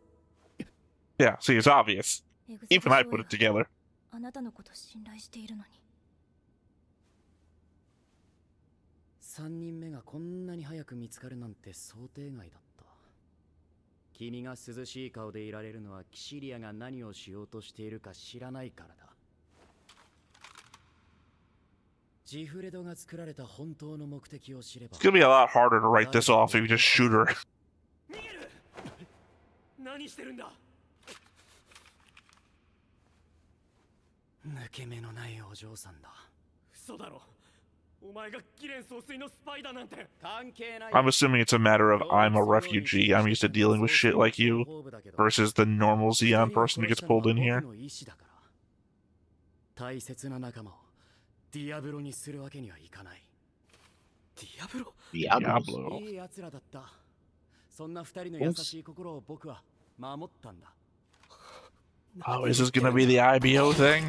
B: Yeah, see, it's obvious.
J: エグゼク
B: Even I
J: ショ
B: put
J: ー
B: it together.
J: あなたのこと信頼しているのに。
E: 3人目がこんなに早く見つかるなんて想定外だった。君が涼しい顔でいられるのはキシリアが何をしようとしているか知らないからだ。ジフレドが作られた本当の目的を知れば。
B: It's gonna be a lot harder to write this off if you just shoot her.
I: 何してるんだ。
E: 抜け目のないお嬢さんだ。
I: 嘘だろ。お前がギレン総帥のスパイだなんて。
E: 関係ない。
B: I'm assuming it's a matter of I'm a refugee, I'm used to dealing with shit like you, versus the normal Xeon person who gets pulled in here.
E: 大切な仲間をディアブロにするわけにはいかない。ディアブロ？
B: Diablo.
E: いい奴らだった。そんな二人の優しい心を僕は守ったんだ。
B: Oh, is this gonna be the IBO thing?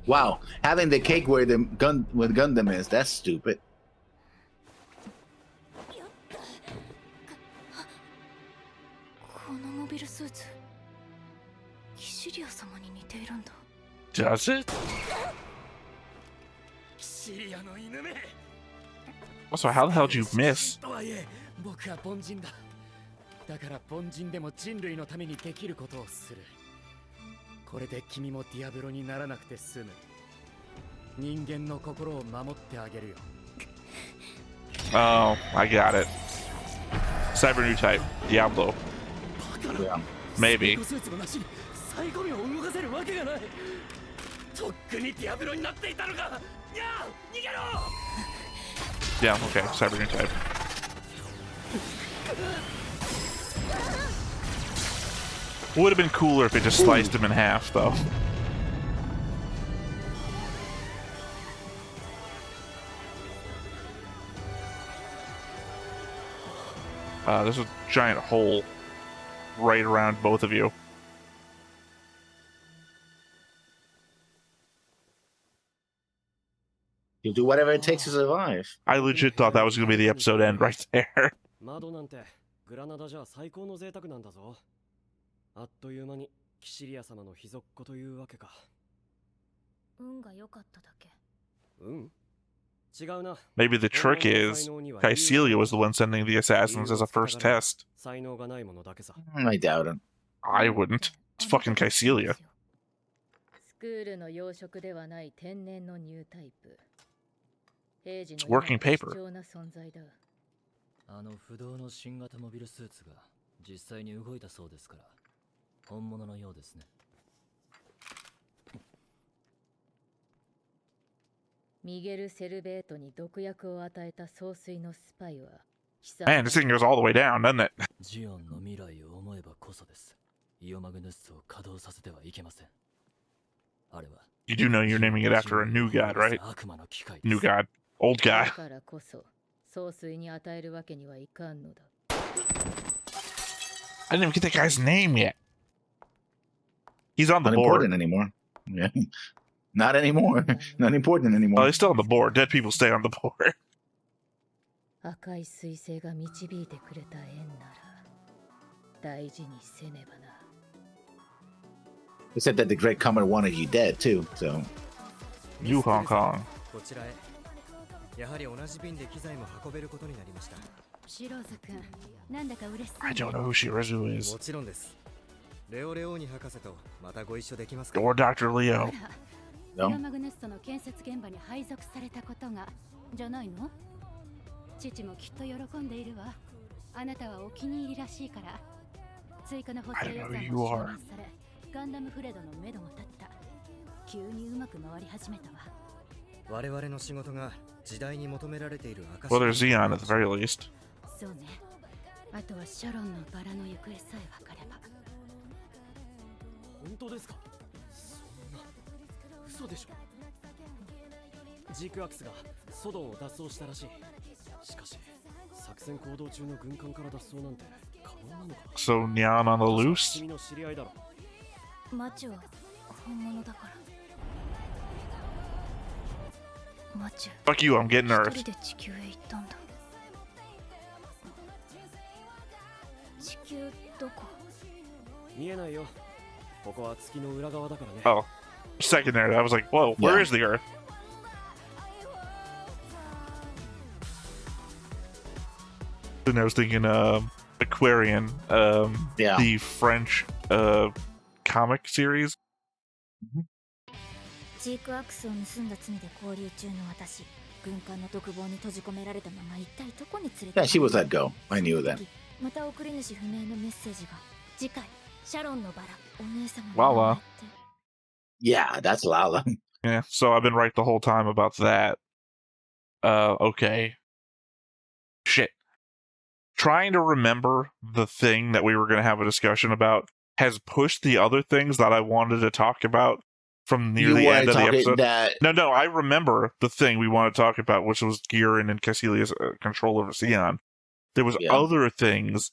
A: Wow, having the cake where the Gundam is, that's stupid.
J: このモビルスーツ、キシリア様に似ているんだ。
B: Does it?
I: キシリアの犬め。
B: Also, how the hell did you miss?
E: とはいえ、僕は凡人だ。だから凡人でも人類のためにできることをする。これで君もディアブロにならなくて済む。人間の心を守ってあげるよ。
B: Oh, I got it. Cyber new type. Diablo.
A: Yeah.
B: Maybe.
I: スーツのなしにサイコミを動かせるわけがない。とっくにディアブロになっていたのか。やあ、逃げろ。
B: Yeah, okay. Cyber new type. Would have been cooler if it just sliced him in half, though. There's a giant hole right around both of you.
A: You'll do whatever it takes to survive.
B: I legit thought that was going to be the episode end right there.
E: 窓なんてグラナダじゃ最高の贅沢なんだぞ。あっという間にキシリア様の秘蔵っ子というわけか。
J: 運が良かっただけ。
E: うん。違うな。
B: Maybe the trick is Caecilia was the one sending the assassins as a first test.
E: 才能がないものだけさ。
A: I doubt it.
B: I wouldn't. It's fucking Caecilia.
H: スクールの養殖ではない天然のニュータイプ。平時
B: It's
H: の
B: working paper.
H: 貴重な存在だ。
E: あの不動の新型モビルスーツが実際に動いたそうですから本物のようですね。
H: ミゲル・セルベートに毒薬を与えた総帥のスパイは
B: Man, this thing goes all the way down, doesn't it?
E: ジオンの未来を思えばこそです。イオマグヌスを稼働させてはいけません。あれは
B: You do know you're naming it after a new god, right?
E: 悪魔の機械です。
B: New god. Old guy.
H: だからこそ総帥に与えるわけにはいかんのだ。
B: I didn't even get that guy's name yet. He's on the
A: Not
B: board.
A: important anymore. Yeah. Not anymore. Not important
B: Oh,
A: anymore.
B: he's still on the board. Dead people stay on the board.
H: 赤い彗星が導いてくれた縁なら大事にせねばな。
A: They said that the Great Comet wanted you dead too, so.
B: New Hong Kong.
E: こちらへ。やはり同じ便で機材も運べることになりました。
J: シローズ君、なんだか嬉しそう。
B: I don't know who Shirazu
E: も
B: is.
E: ちろんです。レオレオーニ博士とまたご一緒できますか。
B: Or Dr. Leo.
J: イオマグネストの建設現場に配属されたことがじゃないの？父もきっと喜んでいるわ。あなたはお気に入りらしいから。追加の補
B: I
J: 正
B: don't
J: 予
B: know
J: 算
B: who
J: も
B: you
J: 承
B: are.
J: 認され、ガンダムフレドの目処も立った。急にうまく回り始めたわ。
E: 我々の仕事が時代に求められている証。
B: Well, there's Xeon at the very least.
J: そうね。あとはシャロンのバラの行方さえ分かれば。
E: 本当ですか？そんな嘘でしょ。ジークアクスがソドンを脱走したらしい。しかし作戦行動中の軍艦から脱走なんて可能なのか。
B: So Nyan on the loose?
E: 君の知り合いだろ。
J: マチュは本物だから。マチュ
B: Fuck you, I'm getting
J: 一
B: earth.
J: 人で地球へ行ったんだ。地球どこ？
E: 見えないよ。ここは月の裏側だからね。
B: Oh, second there, I was like, whoa, where
A: Yeah.
B: is the earth? And I was thinking, Aquarian,
A: Yeah.
B: the French, comic series.
J: ジークアクスを盗んだ罪で勾留中の私。軍艦の独房に閉じ込められたまま一体どこに連れて
A: Yeah, she was let go. I knew that.
J: また送り主不明のメッセージが。次回シャロンのバラお姉様の
B: Wow,
J: 名前って。
A: Yeah, that's Lala.
B: Yeah, so I've been right the whole time about that. Okay. Shit. Trying to remember the thing that we were going to have a discussion about has pushed the other things that I wanted to talk about from near the end of the episode. No, I remember the thing we want to talk about, which was Giran and Caecilia's control over Xeon. There was other things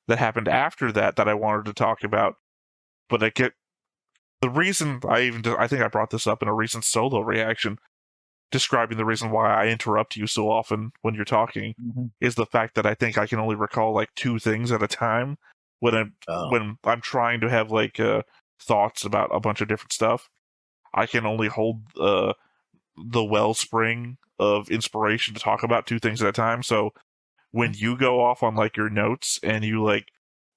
B: that happened after that I wanted to talk about, but I get the reason I think I brought this up in a recent solo reaction, describing the reason why I interrupt you so often when you're talking, is the fact that I think I can only recall like two things at a time when I'm trying to have like thoughts about a bunch of different stuff. I can only hold the wellspring of inspiration to talk about two things at a time. So when you go off on like your notes and you like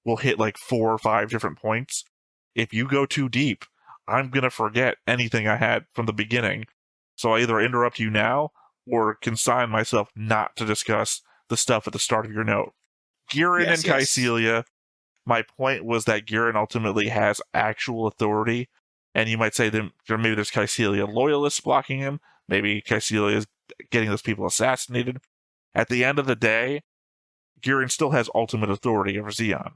B: will hit like 4 or 5 different points, if you go too deep, I'm gonna forget anything I had from the beginning. So I either interrupt you now or consign myself not to discuss the stuff at the start of your note. Giran and Caecilia, my point was that Giran ultimately has actual authority, and you might say that maybe there's Caecilia loyalists blocking him, maybe Caecilia is getting those people assassinated. At the end of the day, Giran still has ultimate authority over Xeon.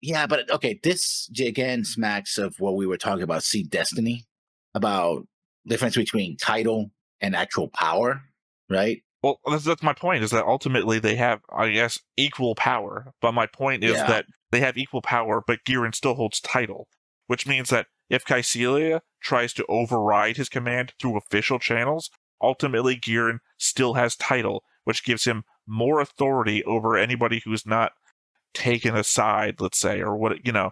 A: Yeah, but okay, this again smacks of what we were talking about, See Destiny, about difference between title and actual power, right?
B: Well, that's my point, is that ultimately they have, I guess, equal power. But my point is that they have equal power, but Giran still holds title, which means that if Caecilia tries to override his command through official channels, ultimately Giran still has title, which gives him more authority over anybody who's not taken aside, let's say, or what, you know,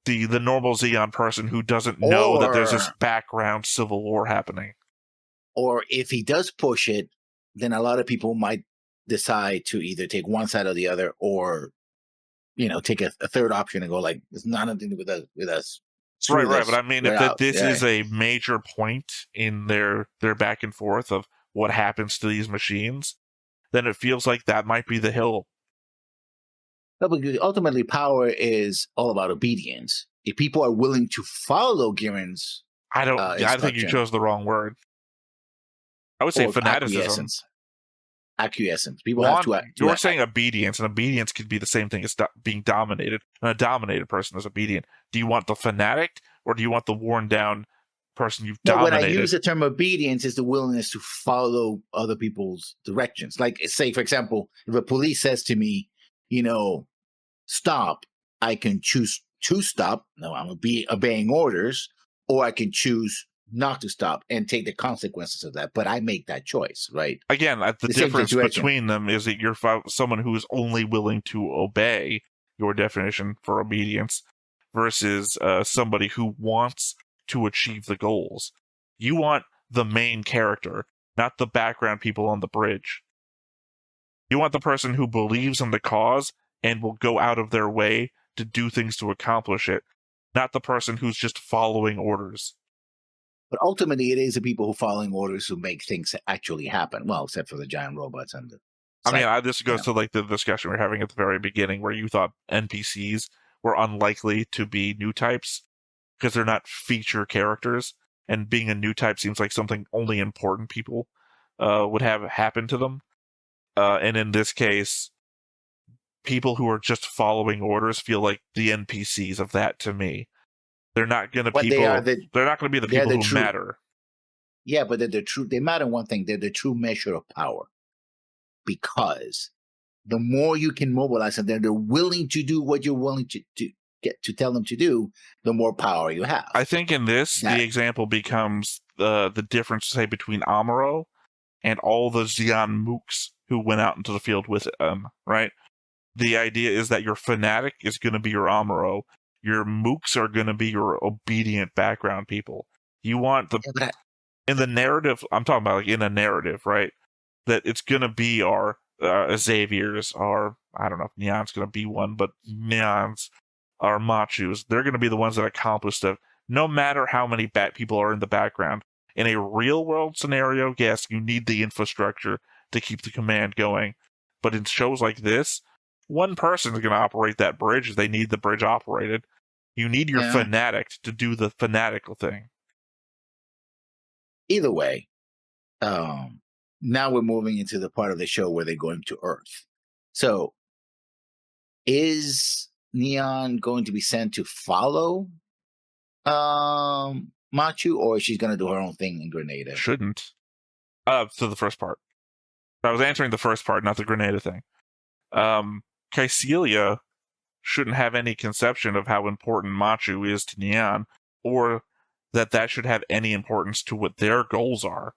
B: the normal Xeon person who doesn't know that there's this background civil war happening.
A: Or if he does push it, then a lot of people might decide to either take one side or the other, or, you know, take a third option and go like, it's not nothing to do with us.
B: Right. But I mean, if this is a major point in their back and forth of what happens to these machines, then it feels like that might be the hill.
A: No, because ultimately power is all about obedience. If people are willing to follow Giran's
B: I think you chose the wrong word. I would say fanaticism.
A: Acquiescence. People have to.
B: You're saying obedience, and obedience could be the same thing as being dominated. And a dominated person is obedient. Do you want the fanatic, or do you want the worn down person you've dominated?
A: When I use the term obedience, is the willingness to follow other people's directions. Like, say, for example, if a police says to me, you know, stop, I can choose to stop. No, I'm obeying orders, or I can choose not to stop and take the consequences of that. But I make that choice, right?
B: Again, the difference between them is that you're someone who is only willing to obey your definition for obedience versus somebody who wants to achieve the goals. You want the main character, not the background people on the bridge. You want the person who believes in the cause and will go out of their way to do things to accomplish it, not the person who's just following orders.
A: But ultimately, it is the people who are following orders who make things actually happen. Well, except for the giant robots and It's
B: I
A: like,
B: this goes to like the discussion we were having at the very beginning, where you thought NPCs were unlikely to be new types because they're not feature characters, and being a new type seems like something only important people would have happen to them. And in this case, people who are just following orders feel like the NPCs of that to me. They're not going to
A: But
B: they're not going to be the people who matter.
A: Yeah, but they're the true. They matter one thing. They're the true measure of power, because the more you can mobilize them, they're willing to do what you're willing to get to tell them to do. The more power you have.
B: I think in this, the example becomes the difference, say, between Amuro and all the Zeon mooks who went out into the field with him. Right. The idea is that your fanatic is going to be your Amuro. Your mooks are going to be your obedient background people. You want in the narrative, I'm talking about like in a narrative, right? That it's going to be our Xavier's, our, I don't know if Neon's going to be one, but Neon's, our Machus, they're going to be the ones that accomplish stuff, no matter how many people are in the background. In a real world scenario, yes, you need the infrastructure to keep the command going. But in shows like this, one person is going to operate that bridge if they need the bridge operated. You need your fanatic to do the fanatical thing.
A: Either way, now we're moving into the part of the show where they're going to Earth. So, is Neon going to be sent to follow Machu, or is she going to do her own thing in Grenada?
B: Shouldn't. So the first part. I was answering the first part, not the Grenada thing. Kycelia shouldn't have any conception of how important Machu is to Neon, or that should have any importance to what their goals are.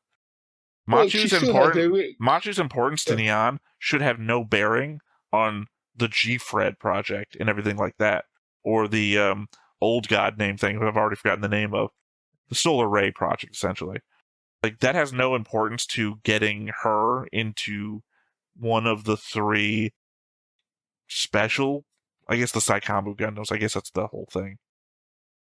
B: Machu's importance to Neon should have no bearing on the G-Fred project and everything like that, or the old god name thing that I've already forgotten the name of, the Solar Ray project, essentially. Like, that has no importance to getting her into one of the three special, I guess, the Saikamu Gundams. I guess that's the whole thing.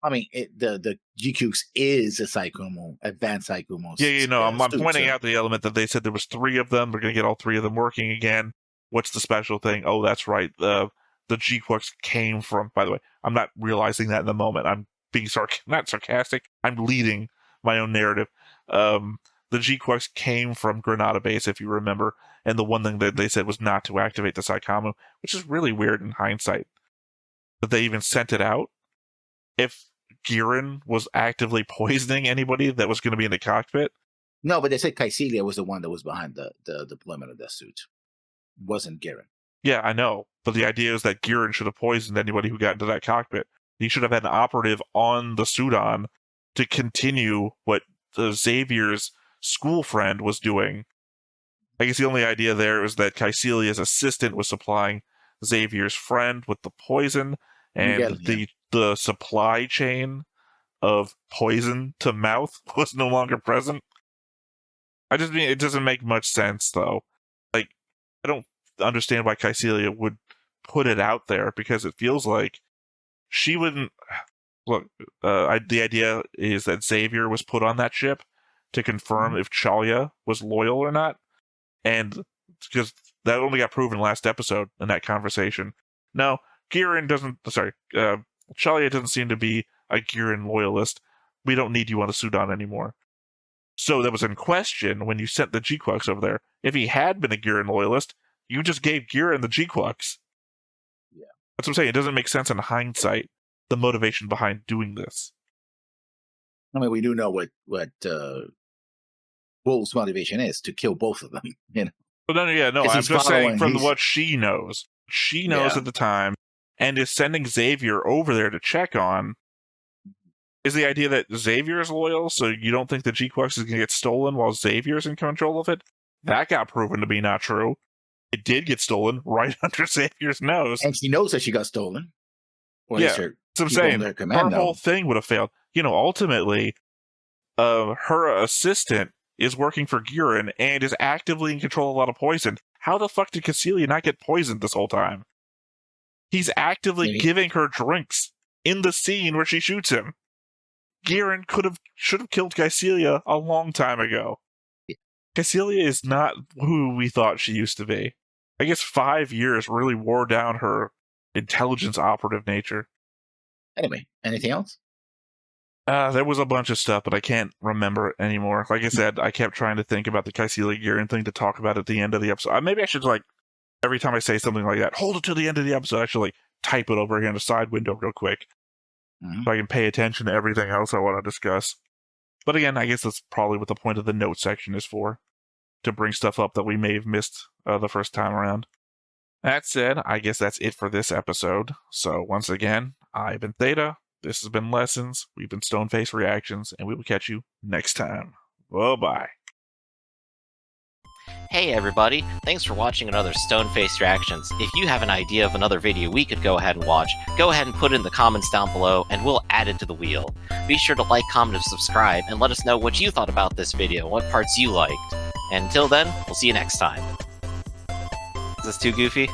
A: I mean, the GQuuuuuX is a Saikumo, advanced Saikumo.
B: Yeah, I'm pointing out the element that they said there was three of them. We're going to get all three of them working again. What's the special thing? Oh, that's right. The GQuuuuuX came from, by the way, I'm not realizing that in the moment. I'm being not sarcastic. I'm leading my own narrative. The GQuuuuuX came from Granada Base, if you remember, and the one thing that they said was not to activate the Saikamu, which is really weird in hindsight, that they even sent it out. If Giran was actively poisoning anybody that was going to be in the cockpit.
A: No, but they said Kycelia was the one that was behind the deployment of that suit. It wasn't Giran.
B: Yeah, I know. But the idea is that Giran should have poisoned anybody who got into that cockpit. He should have had an operative on the Sudan to continue what Xavier's school friend was doing. I guess the only idea there is that Kycelia's assistant was supplying Xavier's friend with the poison, and the supply chain of poison to mouth was no longer present. I just mean, it doesn't make much sense, though. Like, I don't understand why Kycelia would put it out there, because it feels like she wouldn't... Look, the idea is that Xavier was put on that ship to confirm if Chalia was loyal or not, and because that only got proven last episode in that conversation. No, Giran doesn't... Sorry, Chalia doesn't seem to be a Giran loyalist. We don't need you on the Sudan anymore. So that was in question when you sent the GQuuuuuX over there. If he had been a Giran loyalist, you just gave Giran the GQuuuuuX.
A: Yeah.
B: That's what I'm saying. It doesn't make sense in hindsight, the motivation behind doing this.
A: I mean, we do know what Wolf's motivation is, to kill both of them. You know?
B: But no. I'm just saying from what she knows. She knows at the time, and is sending Xavier over there to check on. Is the idea that Xavier is loyal, so you don't think the GQuuuuuX is going to get stolen while Xavier's in control of it? That got proven to be not true. It did get stolen right under Xavier's nose.
A: And she knows that she got stolen.
B: That's what I'm saying. Her whole thing would have failed. Ultimately, her assistant is working for Giran and is actively in control of a lot of poison. How the fuck did Kycelia not get poisoned this whole time? He's actively giving her drinks in the scene where she shoots him. Giran should have killed Kycelia a long time ago. Yeah. Kycelia is not who we thought she used to be. I guess 5 years really wore down her intelligence operative nature.
A: Anyway, anything else?
B: There was a bunch of stuff, but I can't remember it anymore. Like I said, I kept trying to think about the Kaisila Girin thing to talk about at the end of the episode. Maybe I should, like, every time I say something like that, hold it to the end of the episode. I should, like, type it over here in the side window real quick. So I can pay attention to everything else I want to discuss. But again, I guess that's probably what the point of the note section is for. To bring stuff up that we may have missed the first time around. That said, I guess that's it for this episode. So once again, I've been Theta. This has been Lessons. We've been Stoneface Reactions, and we will catch you next time. Bye-bye.
K: Hey everybody, thanks for watching another Stoneface Reactions. If you have an idea of another video we could go ahead and watch, go ahead and put it in the comments down below, and we'll add it to the wheel. Be sure to like, comment, and subscribe, and let us know what you thought about this video, what parts you liked. And until then, we'll see you next time. Is this too goofy?